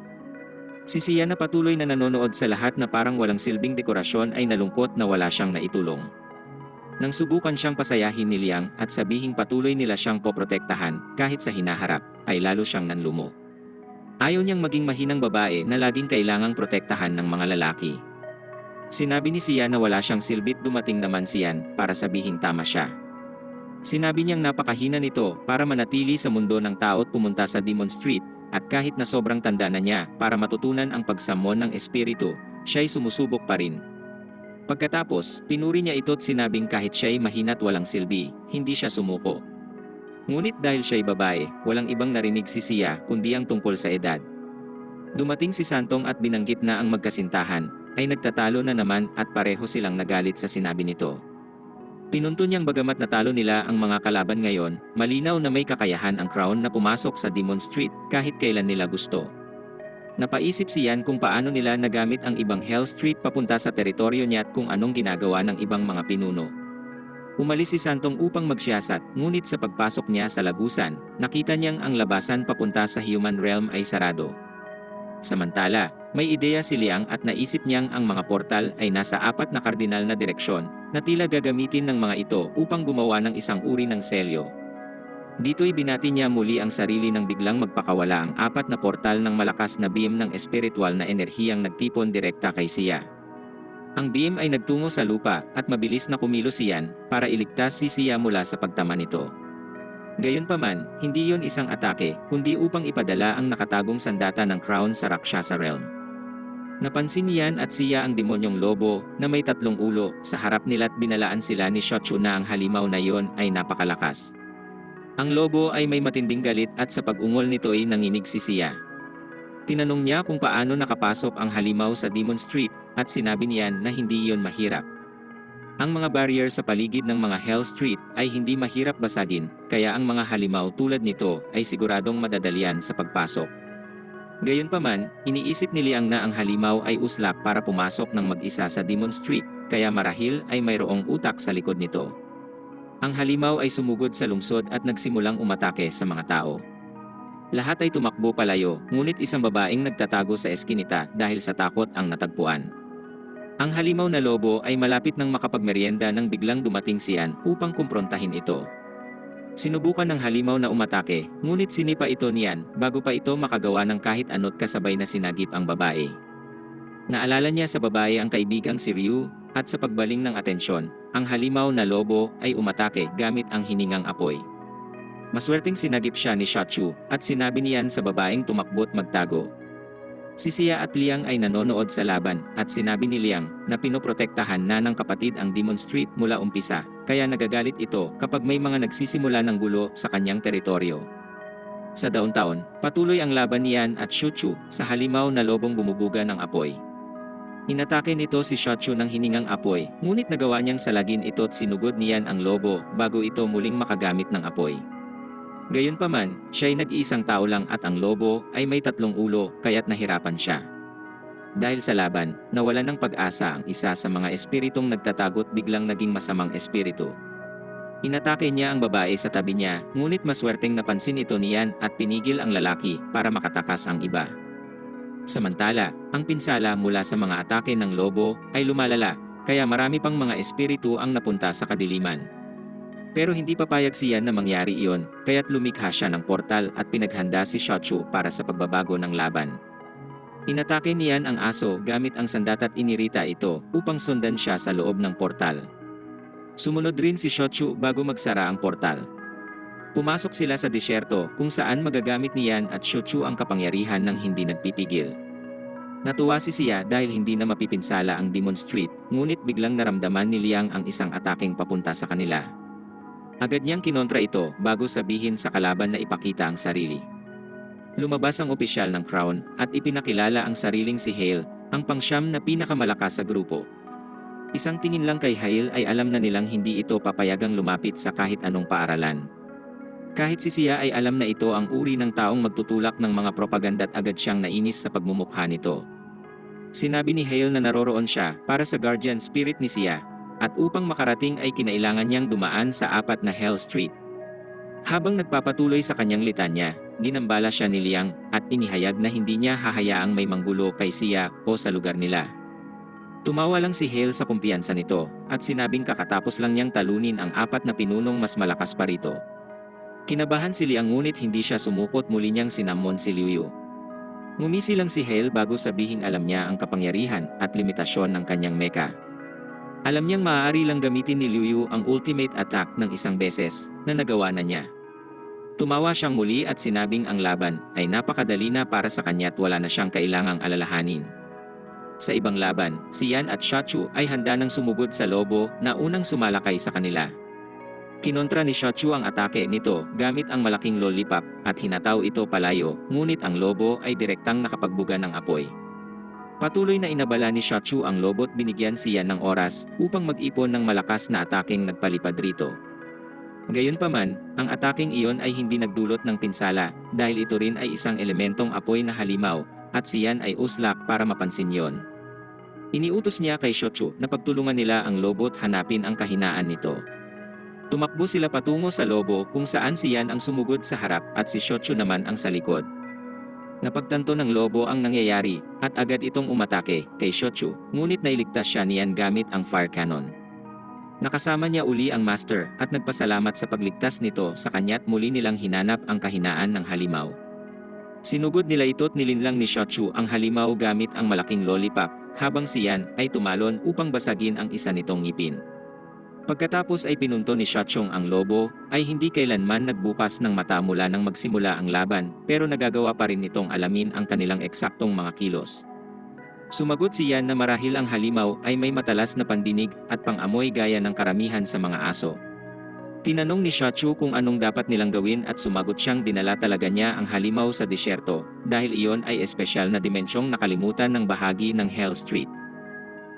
Si Sia na patuloy na nanonood sa lahat na parang walang silbing dekorasyon ay nalungkot na wala siyang naitulong. Nang subukan siyang pasayahin ni Liang at sabihing patuloy nila siyang poprotektahan kahit sa hinaharap, ay lalo siyang nanlumo. Ayaw niyang maging mahinang babae na laging kailangang protektahan ng mga lalaki. Sinabi ni Sia na wala siyang silbit dumating naman si Yan para sabihing tama siya. Sinabi niyang napakahina nito para manatili sa mundo ng tao at pumunta sa Demon Street. At kahit na sobrang tanda na niya para matutunan ang pagsamon ng espiritu, siya'y sumusubok pa rin. Pagkatapos, pinuri niya ito at sinabing kahit siya'y mahina at walang silbi, hindi siya sumuko. Ngunit dahil siya'y babae, walang ibang narinig si Sia kundi ang tungkol sa edad. Dumating si Santong at binanggit na ang magkasintahan, ay nagtatalo na naman at pareho silang nagalit sa sinabi nito. Pinunto niyang bagamat natalo nila ang mga kalaban ngayon, malinaw na may kakayahan ang Crown na pumasok sa Demon Street kahit kailan nila gusto. Napaisip si Yan kung paano nila nagamit ang ibang Hell Street papunta sa teritoryo niya at kung anong ginagawa ng ibang mga pinuno. Umalis si Santong upang magsiyasat, ngunit sa pagpasok niya sa lagusan, nakita niyang ang labasan papunta sa human realm ay sarado. Samantala, may ideya si Liang at naisip niyang ang mga portal ay nasa 4 na kardinal na direksyon na tila gagamitin ng mga ito upang gumawa ng isang uri ng selyo. Dito'y binati niya muli ang sarili nang biglang magpakawala ang 4 na portal ng malakas na beam ng espiritual na enerhiyang nagtipon direkta kay Sia. Ang beam ay nagtungo sa lupa at mabilis na kumilos siyan para iligtas si Sia mula sa pagtama nito. Gayunpaman, hindi yon isang atake, kundi upang ipadala ang nakatagong sandata ng Crown sa Rakshasa Realm. Napansin niyan at Sia ang demonyong lobo na may 3 ulo sa harap nila at binalaan sila ni Shochu na ang halimaw na yon ay napakalakas. Ang lobo ay may matinding galit at sa pag-ungol nito ay nanginig si Sia. Tinanong niya kung paano nakapasok ang halimaw sa Demon Street at sinabi niyan na hindi yon mahirap. Ang mga barrier sa paligid ng mga Hell Street ay hindi mahirap basagin, kaya ang mga halimaw tulad nito ay siguradong madadalian sa pagpasok. Gayunpaman, iniisip ni Liang na ang halimaw ay uslak para pumasok ng mag-isa sa Demon Street, kaya marahil ay mayroong utak sa likod nito. Ang halimaw ay sumugod sa lungsod at nagsimulang umatake sa mga tao. Lahat ay tumakbo palayo, ngunit isang babaeng nagtatago sa eskinita dahil sa takot ang natagpuan. Ang halimaw na lobo ay malapit ng makapagmeryenda nang biglang dumating siyan upang kumprontahin ito. Sinubukan ng halimaw na umatake, ngunit sinipa ito niyan bago pa ito makagawa ng kahit ano't kasabay na sinagip ang babae. Naalala niya sa babae ang kaibigang si Ryu, at sa pagbaling ng atensyon, ang halimaw na lobo ay umatake gamit ang hiningang apoy. Maswerteng sinagip siya ni Shachu, at sinabi niyan sa babaeng tumakbo't magtago. Si Xia at Liang ay nanonood sa laban, at sinabi ni Liang na pinoprotektahan na ng kapatid ang Demon Street mula umpisa, kaya nagagalit ito kapag may mga nagsisimula ng gulo sa kanyang teritoryo. Sa daon-taon, patuloy ang laban niyan at Shuchu sa halimaw na lobong bumubuga ng apoy. Inatake nito si Shachu ng hiningang apoy, ngunit nagawa niyang salagin ito at sinugod niyan ang lobo bago ito muling makagamit ng apoy. Gayunpaman, siya'y nag-iisang tao lang at ang lobo ay may 3 ulo kaya't nahirapan siya. Dahil sa laban, nawalan ng pag-asa ang isa sa mga espiritong nagtatagot biglang naging masamang espiritu. Inatake niya ang babae sa tabi niya, ngunit maswerteng napansin ito niyan at pinigil ang lalaki para makatakas ang iba. Samantala, ang pinsala mula sa mga atake ng lobo ay lumalala, kaya marami pang mga espiritu ang napunta sa kadiliman. Pero hindi papayag siya na mangyari iyon, kaya't lumikha siya ng portal at pinaghanda si Shachu para sa pagbabago ng laban. Inatake niyan ang aso gamit ang sandat at inirita ito upang sundan siya sa loob ng portal. Sumunod rin si Shachu bago magsara ang portal. Pumasok sila sa disyerto kung saan magagamit niyan at Shachu ang kapangyarihan ng hindi nagpipigil. Natuwa si Xia dahil hindi na mapipinsala ang Demon Street, ngunit biglang naramdaman ni Liang ang isang ataking papunta sa kanila. Agad niyang kinontra ito bago sabihin sa kalaban na ipakita ang sarili. Lumabas ang opisyal ng Crown at ipinakilala ang sariling si Hale, ang pangsyam na pinakamalakas sa grupo. Isang tingin lang kay Hale ay alam na nilang hindi ito papayagang lumapit sa kahit anong paaralan. Kahit si Xia ay alam na ito ang uri ng taong magtutulak ng mga propaganda at agad siyang nainis sa pagmumukha nito. Sinabi ni Hale na naroroon siya para sa guardian spirit ni Xia, at upang makarating ay kinailangan niyang dumaan sa 4 na Hell Street. Habang nagpapatuloy sa kanyang litanya, ginambala siya ni Liang at inihayag na hindi niya hahayaang may manggulo kay Xia o sa lugar nila. Tumawa lang si Hale sa kumpiyansa nito at sinabing kakatapos lang niyang talunin ang 4 na pinunong mas malakas pa rito. Kinabahan si Liang ngunit hindi siya sumukot, muli niyang sinamon si Liu. Ngumisi lang si Hale bago sabihing alam niya ang kapangyarihan at limitasyon ng kanyang mecha. Alam niyang maaari lang gamitin ni Liu ang ultimate attack ng isang beses, na nagawa na niya. Tumawa siyang muli at sinabing ang laban ay napakadali na para sa kanya at wala na siyang kailangang alalahanin. Sa ibang laban, si Yan at Shachu ay handa nang sumugod sa lobo na unang sumalakay sa kanila. Kinontra ni Shachu ang atake nito gamit ang malaking lollipop at hinataw ito palayo, ngunit ang lobo ay direktang nakapagbuga ng apoy. Patuloy na inabala ni Shachu ang lobo at binigyan siya ng oras upang mag-ipon ng malakas na ataking nagpalipad rito. Gayunpaman, ang ataking iyon ay hindi nagdulot ng pinsala dahil ito rin ay isang elementong apoy na halimaw at siyan ay uslak para mapansin yon. Iniutos niya kay Shachu na pagtulungan nila ang lobo at hanapin ang kahinaan nito. Tumakbo sila patungo sa lobo kung saan siyan ang sumugod sa harap at si Shachu naman ang sa likod. Napagtanto ng lobo ang nangyayari at agad itong umatake kay Shachu, ngunit nailigtas siya niyan gamit ang fire cannon. Nakasama niya uli ang master at nagpasalamat sa pagligtas nito sa kanya at muli nilang hinanap ang kahinaan ng halimaw. Sinugod nila ito at nilinlang ni Shachu ang halimaw gamit ang malaking lollipop, habang siyan ay tumalon upang basagin ang isa nitong ngipin. Pagkatapos ay pinunto ni Shachong ang lobo, ay hindi kailanman nagbukas ng mata mula nang magsimula ang laban, pero nagagawa pa rin nitong alamin ang kanilang eksaktong mga kilos. Sumagot si Yan na marahil ang halimaw ay may matalas na pandinig at pang-amoy gaya ng karamihan sa mga aso. Tinanong ni Shachu kung anong dapat nilang gawin at sumagot siyang dinala talaga niya ang halimaw sa disyerto, dahil iyon ay espesyal na dimensyong nakalimutan ng bahagi ng Hell Street.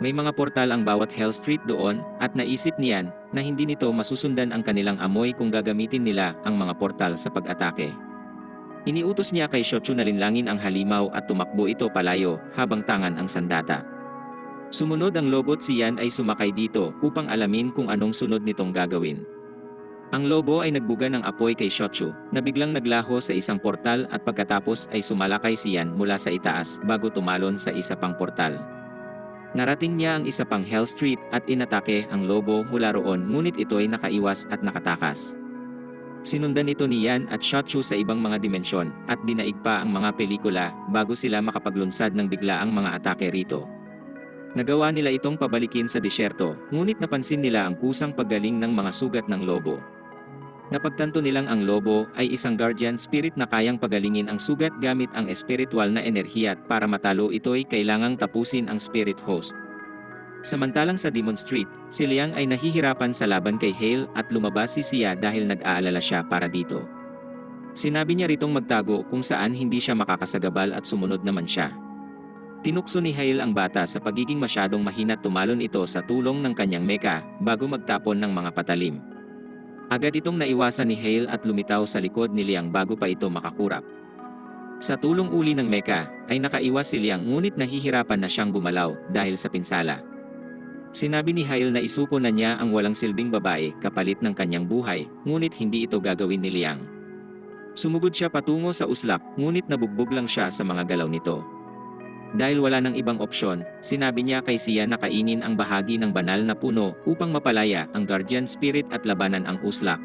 May mga portal ang bawat Hell Street doon, at naisip niyan na hindi nito masusundan ang kanilang amoy kung gagamitin nila ang mga portal sa pag-atake. Iniutos niya kay Shotsu na linlangin ang halimaw at tumakbo ito palayo habang tangan ang sandata. Sumunod ang lobo at si Yan ay sumakay dito upang alamin kung anong sunod nitong gagawin. Ang lobo ay nagbuga ng apoy kay Shotsu na biglang naglaho sa isang portal at pagkatapos ay sumalakay si Yan mula sa itaas bago tumalon sa isa pang portal. Narating niya ang isa pang Hell Street at inatake ang lobo mula roon ngunit ito ay nakaiwas at nakatakas. Sinundan ito ni Yan at Shotsu sa ibang mga dimensyon at dinaig pa ang mga pelikula bago sila makapaglunsad ng biglaang mga atake rito. Nagawa nila itong pabalikin sa disyerto, ngunit napansin nila ang kusang paggaling ng mga sugat ng lobo. Napagtanto nilang ang lobo ay isang guardian spirit na kayang pagalingin ang sugat gamit ang espiritual na enerhiya at para matalo ito ay kailangang tapusin ang spirit host. Samantalang sa Demon Street, si Liang ay nahihirapan sa laban kay Hale at lumabas si Sia dahil nag-aalala siya para dito. Sinabi niya ritong magtago kung saan hindi siya makakasagabal at sumunod naman siya. Tinukso ni Hale ang bata sa pagiging masyadong mahina at tumalon ito sa tulong ng kanyang mecha bago magtapon ng mga patalim. Agad itong naiwasan ni Hale at lumitaw sa likod ni Liang bago pa ito makakurap. Sa tulong uli ng mecha, ay nakaiwas si Liang ngunit nahihirapan na siyang gumalaw dahil sa pinsala. Sinabi ni Hale na isuko na niya ang walang silbing babae kapalit ng kanyang buhay, ngunit hindi ito gagawin ni Liang. Sumugod siya patungo sa uslak, ngunit nabugbog lang siya sa mga galaw nito. Dahil wala ng ibang opsyon, sinabi niya kay Sia na kainin ang bahagi ng banal na puno upang mapalaya ang guardian spirit at labanan ang uslak.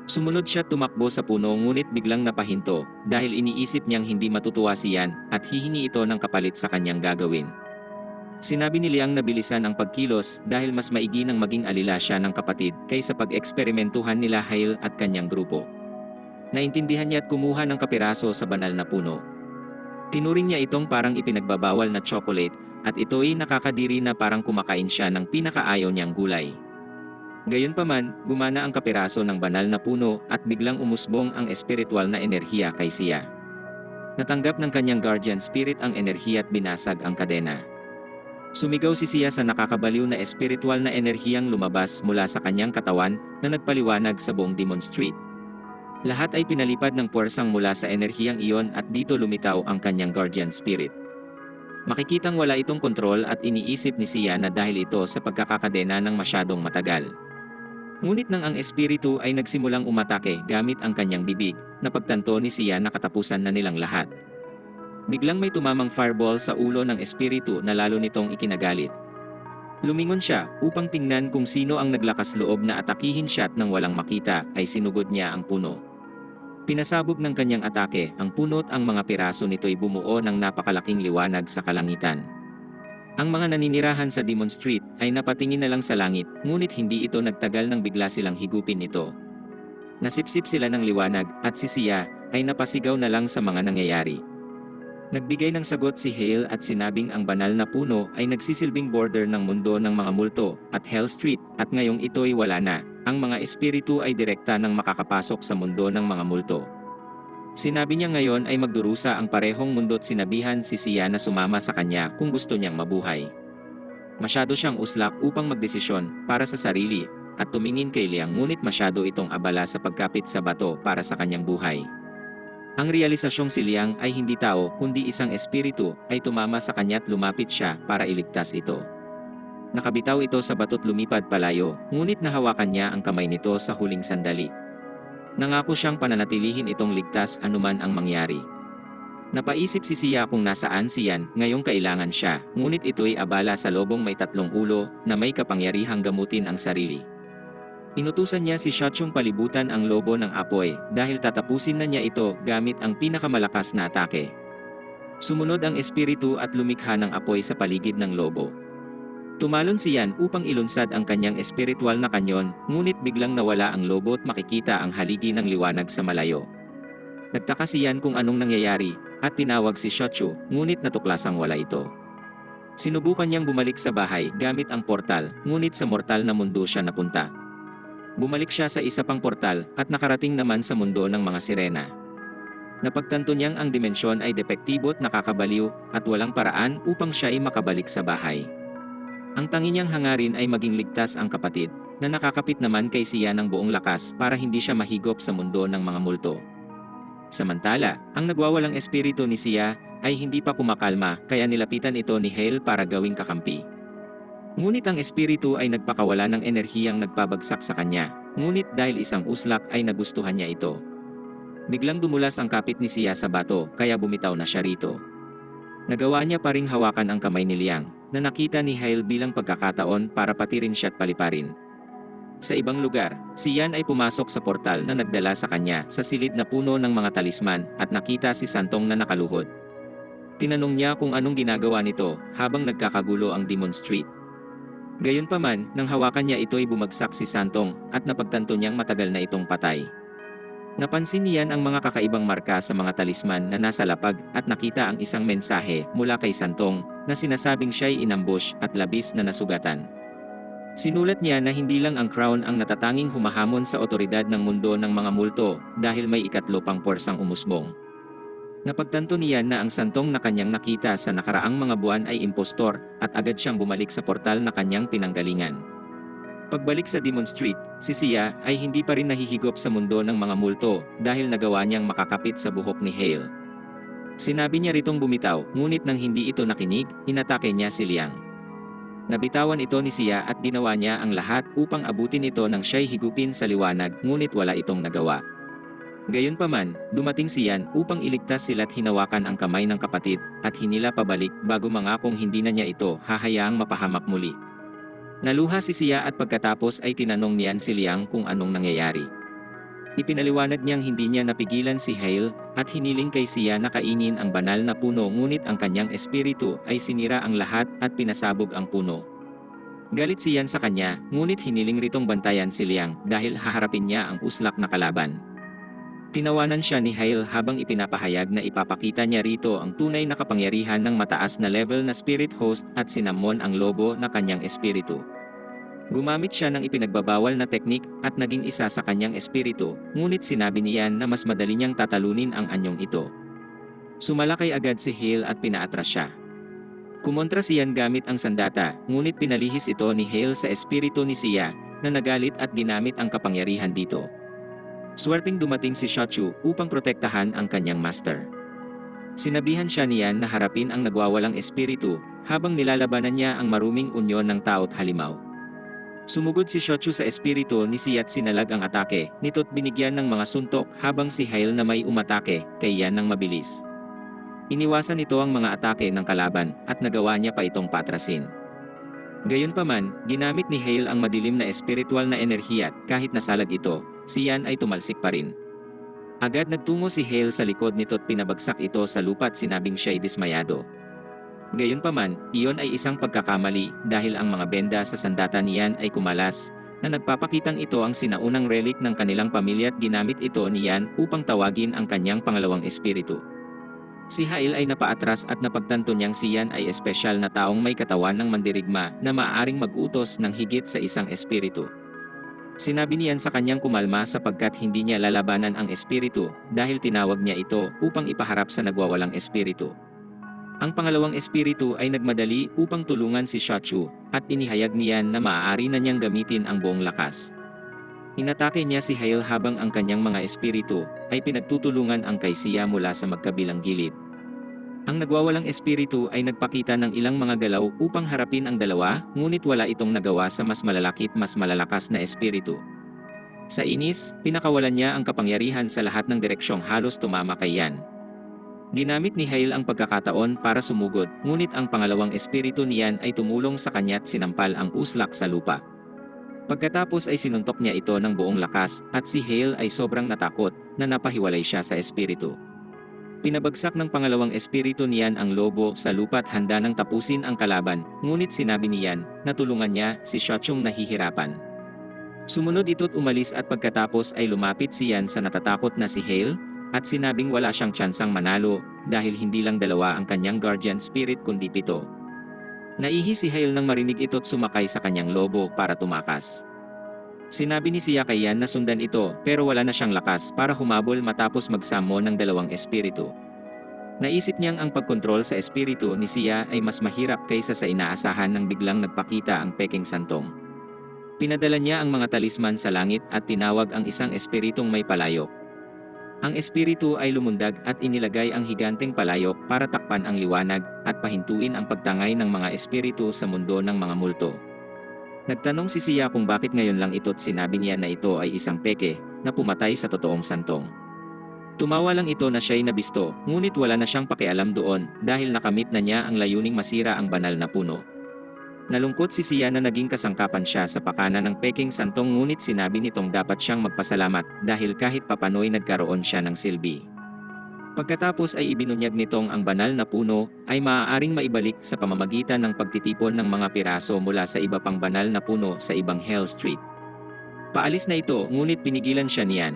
Sumunod siya tumakbo sa puno ngunit biglang napahinto dahil iniisip niyang hindi matutuwa si Yan at hihingi ito ng kapalit sa kanyang gagawin. Sinabi ni Liang na bilisan ang pagkilos dahil mas maigi nang maging alila siya ng kapatid kaysa pag-eksperimentuhan nila Hale at kanyang grupo. Naintindihan niya at kumuha ng kapiraso sa banal na puno. Tinuring niya itong parang ipinagbabawal na chocolate, at ito'y nakakadiri na parang kumakain siya ng pinakaayaw niyang gulay. Gayunpaman, gumana ang kapiraso ng banal na puno at biglang umusbong ang espiritual na enerhiya kay Sia. Natanggap ng kanyang guardian spirit ang enerhiya at binasag ang kadena. Sumigaw si Sia sa nakakabaliw na espiritual na enerhiyang lumabas mula sa kanyang katawan na nagpaliwanag sa buong Demon Street. Lahat ay pinalipad ng puwersang mula sa enerhiyang iyon at dito lumitaw ang kanyang guardian spirit. Makikitang wala itong kontrol at iniisip ni Sia na dahil ito sa pagkakakadena ng masyadong matagal. Ngunit nang ang espiritu ay nagsimulang umatake gamit ang kanyang bibig, napagtanto ni Sia na katapusan na nilang lahat. Biglang may tumamang fireball sa ulo ng espiritu na lalo nitong ikinagalit. Lumingon siya upang tingnan kung sino ang naglakas loob na atakihin siya at nang walang makita ay sinugod niya ang puno. Pinasabog ng kanyang atake ang puno at ang mga piraso nito'y bumuo ng napakalaking liwanag sa kalangitan. Ang mga naninirahan sa Demon Street ay napatingin na lang sa langit, ngunit hindi ito nagtagal nang bigla silang higupin ito. Nasipsip sila ng liwanag at si Sia ay napasigaw na lang sa mga nangyayari. Nagbigay ng sagot si Hale at sinabing ang banal na puno ay nagsisilbing border ng mundo ng mga multo at Hell Street at ngayong ito'y wala na, ang mga espiritu ay direkta nang makakapasok sa mundo ng mga multo. Sinabi niya ngayon ay magdurusa ang parehong mundo at sinabihan si Sia na sumama sa kanya kung gusto niyang mabuhay. Masyado siyang uslak upang magdesisyon para sa sarili at tumingin kay Liang ngunit masyado itong abala sa pagkapit sa bato para sa kanyang buhay. Ang realisasyong si Liang ay hindi tao kundi isang espiritu ay tumama sa kanya at lumapit siya para iligtas ito. Nakabitaw ito sa bato't lumipad palayo, ngunit nahawakan niya ang kamay nito sa huling sandali. Nangako siyang pananatilihin itong ligtas anuman ang mangyari. Napaisip si Sia kung nasaan si Yan ngayong kailangan siya, ngunit ito'y abala sa lobong may 3 ulo na may kapangyarihang gamutin ang sarili. Inutusan niya si Shotsu palibutan ang lobo ng apoy dahil tatapusin na niya ito gamit ang pinakamalakas na atake. Sumunod ang espiritu at lumikha ng apoy sa paligid ng lobo. Tumalon si Yan upang ilunsad ang kanyang espiritual na kanyon, ngunit biglang nawala ang lobo at makikita ang haligi ng liwanag sa malayo. Nagtaka si Yan kung anong nangyayari at tinawag si Shotsu, ngunit natuklasang wala ito. Sinubukan niyang bumalik sa bahay gamit ang portal, ngunit sa mortal na mundo siya napunta. Bumalik siya sa isa pang portal at nakarating naman sa mundo ng mga sirena. Napagtanto niyang ang dimensyon ay depektibo at nakakabaliw at walang paraan upang siya ay makabalik sa bahay. Ang tangi niyang hangarin ay maging ligtas ang kapatid, na nakakapit naman kay siya ng buong lakas para hindi siya mahigop sa mundo ng mga multo. Samantala, ang nagwawalang espiritu ni siya ay hindi pa kumakalma kaya nilapitan ito ni Hale para gawing kakampi. Ngunit ang espiritu ay nagpakawala ng enerhiyang nagpabagsak sa kanya, ngunit dahil isang uslak ay nagustuhan niya ito. Biglang dumulas ang kapit ni siya sa bato kaya bumitaw na siya rito. Nagawa niya pa ring hawakan ang kamay ni Liang, na nakita ni Hale bilang pagkakataon para patirin siya't paliparin. Sa ibang lugar, si Yan ay pumasok sa portal na nagdala sa kanya sa silid na puno ng mga talisman at nakita si Santong na nakaluhod. Tinanong niya kung anong ginagawa nito habang nagkakagulo ang Demon Street. Gayunpaman, nang hawakan niya ito'y bumagsak si Santong at napagtanto niyang matagal na itong patay. Napansin niyan ang mga kakaibang marka sa mga talisman na nasa lapag at nakita ang isang mensahe mula kay Santong na sinasabing siya'y inambush at labis na nasugatan. Sinulat niya na hindi lang ang crown ang natatanging humahamon sa otoridad ng mundo ng mga multo dahil may ikatlo pang puwersang umusbong. Napagtanto niya na ang Santong na kanyang nakita sa nakaraang mga buwan ay impostor at agad siyang bumalik sa portal na kanyang pinanggalingan. Pagbalik sa Demon Street, si Sia ay hindi pa rin nahihigop sa mundo ng mga multo dahil nagawa niyang makakapit sa buhok ni Hale. Sinabi niya ritong bumitaw, ngunit nang hindi ito nakinig, inatake niya si Liang. Nabitawan ito ni Sia at ginawa niya ang lahat upang abutin ito nang siya'y higupin sa liwanag ngunit wala itong nagawa. Gayunpaman, dumating si Yan upang iligtas sila't hinawakan ang kamay ng kapatid at hinila pabalik bago mangakong hindi na niya ito hahayaang mapahamak muli. Naluha si Sia at pagkatapos ay tinanong niyan si Liang kung anong nangyayari. Ipinaliwanag niyang hindi niya napigilan si Hale at hiniling kay Sia na kainin ang banal na puno ngunit ang kanyang espiritu ay sinira ang lahat at pinasabog ang puno. Galit si Yan sa kanya, ngunit hiniling ritong bantayan si Liang dahil haharapin niya ang uslak na kalaban. Tinawanan siya ni Hale habang ipinapahayag na ipapakita niya rito ang tunay na kapangyarihan ng mataas na level na spirit host at sinamon ang lobo na kanyang espiritu. Gumamit siya ng ipinagbabawal na teknik at naging isa sa kanyang espiritu, ngunit sinabi niyan na mas madali niyang tatalunin ang anyong ito. Sumalakay agad si Hale at pinaatras siya. Kumontra siyan gamit ang sandata, ngunit pinalihis ito ni Hale sa espiritu ni Sia, na nagalit at ginamit ang kapangyarihan dito. Swerteng dumating si Shachu upang protektahan ang kanyang master. Sinabihan siya niyan na harapin ang nagwawalang espiritu habang nilalabanan niya ang maruming unyon ng tao't halimaw. Sumugod si Shachu sa espiritu ni Sia at sinalag ang atake nito't binigyan ng mga suntok habang si Hale na may umatake kay Yan ng mabilis. Iniwasan nito ang mga atake ng kalaban at nagawa niya pa itong patrasin. Gayunpaman, ginamit ni Hale ang madilim na espiritual na enerhiya at kahit nasalag ito, si Yan ay tumalsik pa rin. Agad nagtungo si Hale sa likod nito't pinabagsak ito sa lupa at sinabing siya'y dismayado. Gayunpaman, iyon ay isang pagkakamali dahil ang mga benda sa sandata niyan ay kumalas, na nagpapakitang ito ang sinaunang relic ng kanilang pamilya at ginamit ito ni Yan upang tawagin ang kanyang pangalawang espiritu. Si Hale ay napaatras at napagtanto niyang si Yan ay espesyal na taong may katawan ng mandirigma na maaaring mag-utos ng higit sa isang espiritu. Sinabi niyan sa kanyang kumalma sapagkat hindi niya lalabanan ang espiritu dahil tinawag niya ito upang ipaharap sa nagwawalang espiritu. Ang pangalawang espiritu ay nagmadali upang tulungan si Shachu at inihayag niyan na maaari na niyang gamitin ang buong lakas. Inatake niya si Hale habang ang kanyang mga espiritu ay pinagtutulungan ang kay Sia mula sa magkabilang gilid. Ang nagwawalang espiritu ay nagpakita ng ilang mga galaw upang harapin ang dalawa, ngunit wala itong nagawa sa mas malalaki at mas malalakas na espiritu. Sa inis, pinakawalan niya ang kapangyarihan sa lahat ng direksyong halos tumama kay Yan. Ginamit ni Hale ang pagkakataon para sumugod, ngunit ang pangalawang espiritu niyan ay tumulong sa kanya at sinampal ang uslak sa lupa. Pagkatapos ay sinuntok niya ito ng buong lakas at si Hale ay sobrang natakot na napahiwalay siya sa espiritu. Pinabagsak ng pangalawang espiritu niyan ang lobo sa lupa at handa nang tapusin ang kalaban, ngunit sinabi niyan na tulungan niya si Shachung nahihirapan. Sumunod ito't umalis at pagkatapos ay lumapit si Yan sa natatakot na si Hale at sinabing wala siyang tsansang manalo dahil hindi lang dalawa ang kanyang guardian spirit kundi 7. Naihi si Hale nang marinig ito't sumakay sa kanyang lobo para tumakas. Sinabi ni Sia kay Yan na sundan ito pero wala na siyang lakas para humabol matapos magsamo ng dalawang espiritu. Naisip niyang ang pagkontrol sa espiritu ni Sia ay mas mahirap kaysa sa inaasahan ng biglang nagpakita ang Peking Santong. Pinadala niya ang mga talisman sa langit at tinawag ang isang espiritong may palayok. Ang espiritu ay lumundag at inilagay ang higanteng palayok para takpan ang liwanag at pahintuin ang pagtangay ng mga espiritu sa mundo ng mga multo. Nagtanong si Sia kung bakit ngayon lang ito't sinabi niya na ito ay isang peke na pumatay sa totoong santong. Tumawa lang ito na siya'y nabisto, ngunit wala na siyang pakialam doon dahil nakamit na niya ang layuning masira ang banal na puno. Nalungkot si Sia na naging kasangkapan siya sa pakana ng Peking Santong, ngunit sinabi nitong dapat siyang magpasalamat dahil kahit papano'y nagkaroon siya ng silbi. Pagkatapos ay ibinunyag nitong ang banal na puno ay maaaring maibalik sa pamamagitan ng pagtitipon ng mga piraso mula sa iba pang banal na puno sa ibang Hell Street. Paalis na ito, ngunit pinigilan siya niyan.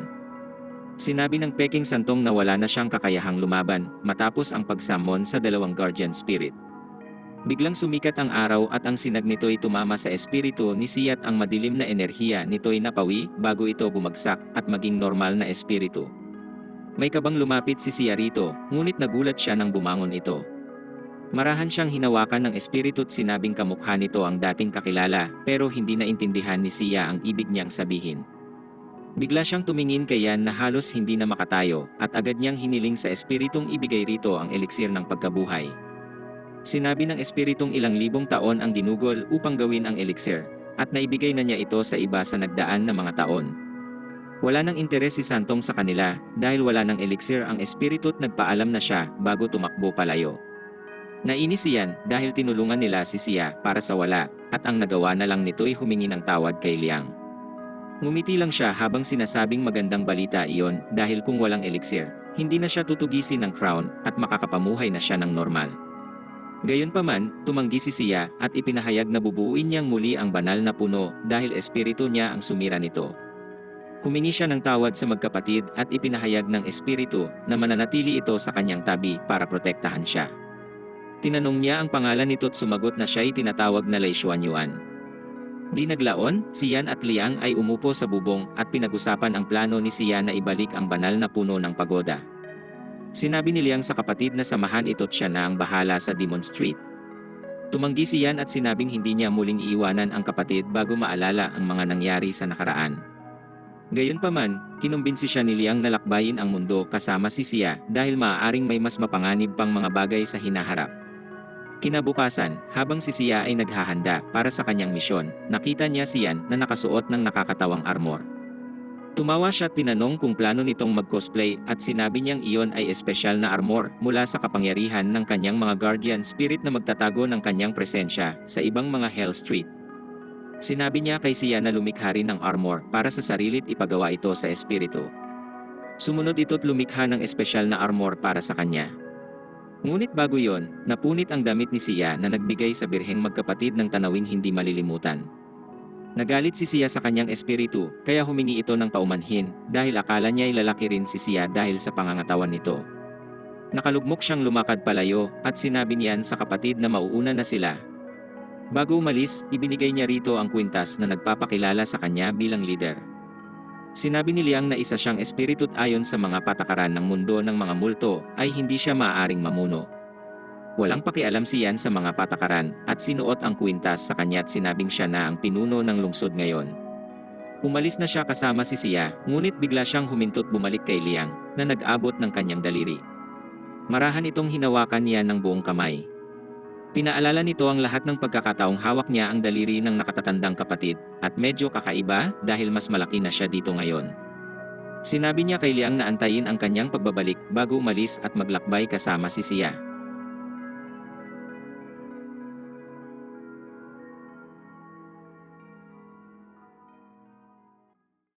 Sinabi ng Peking Santong na wala na siyang kakayahang lumaban matapos ang pagsamon sa dalawang guardian spirit. Biglang sumikat ang araw at ang sinag nito'y tumama sa espiritu ni Sia at ang madilim na enerhiya nito'y napawi bago ito bumagsak at maging normal na espiritu. May kabang lumapit si Sia rito, ngunit nagulat siya nang bumangon ito. Marahan siyang hinawakan ng espiritu at sinabing kamukha nito ang dating kakilala, pero hindi naintindihan ni Sia ang ibig niyang sabihin. Bigla siyang tumingin kay Yan na halos hindi na makatayo at agad niyang hiniling sa espiritong ibigay rito ang eliksir ng pagkabuhay. Sinabi ng espiritong ilang libong taon ang dinugol upang gawin ang elixir, at naibigay na niya ito sa iba sa nagdaan na mga taon. Wala nang interes si Santong sa kanila dahil wala nang elixir ang espiritu at nagpaalam na siya bago tumakbo palayo. Nainis siyan dahil tinulungan nila si Sia para sa wala, at ang nagawa na lang nito'y humingi ng tawad kay Liang. Ngumiti lang siya habang sinasabing magandang balita iyon dahil kung walang elixir, hindi na siya tutugisin ng crown at makakapamuhay na siya ng normal. Gayunpaman, tumanggi si Sia at ipinahayag na bubuuin niyang muli ang banal na puno dahil espiritu niya ang sumira nito. Humingi siya ng tawad sa magkapatid at ipinahayag ng espiritu na mananatili ito sa kanyang tabi para protektahan siya. Tinanong niya ang pangalan nito at sumagot na siya'y tinatawag na Lei Xuanyuan. Di naglaon, si Yan at Liang ay umupo sa bubong at pinag-usapan ang plano ni Sia na ibalik ang banal na puno ng pagoda. Sinabi ni Liang sa kapatid na samahan ito't siya na ang bahala sa Demon Street. Tumanggi si Yan at sinabing hindi niya muling iiwanan ang kapatid bago maalala ang mga nangyari sa nakaraan. Gayunpaman, kinumbinsi siya ni Liang na lakbayin ang mundo kasama si Sia dahil maaaring may mas mapanganib pang mga bagay sa hinaharap. Kinabukasan, habang si Sia ay naghahanda para sa kanyang misyon, nakita niya si Yan na nakasuot ng nakakatawang armor. Tumawa siya at tinanong kung plano nitong mag-cosplay at sinabi niyang iyon ay espesyal na armor mula sa kapangyarihan ng kanyang mga guardian spirit na magtatago ng kanyang presensya sa ibang mga Hell Street. Sinabi niya kay Sia na lumikha rin ng armor para sa sarili at ipagawa ito sa espiritu. Sumunod ito't lumikha ng espesyal na armor para sa kanya. Ngunit bago yon, napunit ang damit ni Sia na nagbigay sa birheng magkapatid ng tanawing hindi malilimutan. Nagalit si Sia sa kanyang espiritu, kaya humingi ito ng paumanhin dahil akala niya'y lalaki rin si Sia dahil sa pangangatawan nito. Nakalugmok siyang lumakad palayo at sinabi niyan sa kapatid na mauuna na sila. Bago umalis, ibinigay niya rito ang kwintas na nagpapakilala sa kanya bilang leader. Sinabi ni Liang na isa siyang espiritu at ayon sa mga patakaran ng mundo ng mga multo ay hindi siya maaaring mamuno. Walang pakialam si Yan sa mga patakaran at sinuot ang kwintas sa kanya at sinabing siya na ang pinuno ng lungsod ngayon. Umalis na siya kasama si Sia, ngunit bigla siyang humintot bumalik kay Liang na nag-abot ng kanyang daliri. Marahan itong hinawakan niya ng buong kamay. Pinaalala nito ang lahat ng pagkakataong hawak niya ang daliri ng nakatatandang kapatid at medyo kakaiba dahil mas malaki na siya dito ngayon. Sinabi niya kay Liang na antayin ang kanyang pagbabalik bago umalis at maglakbay kasama si Sia.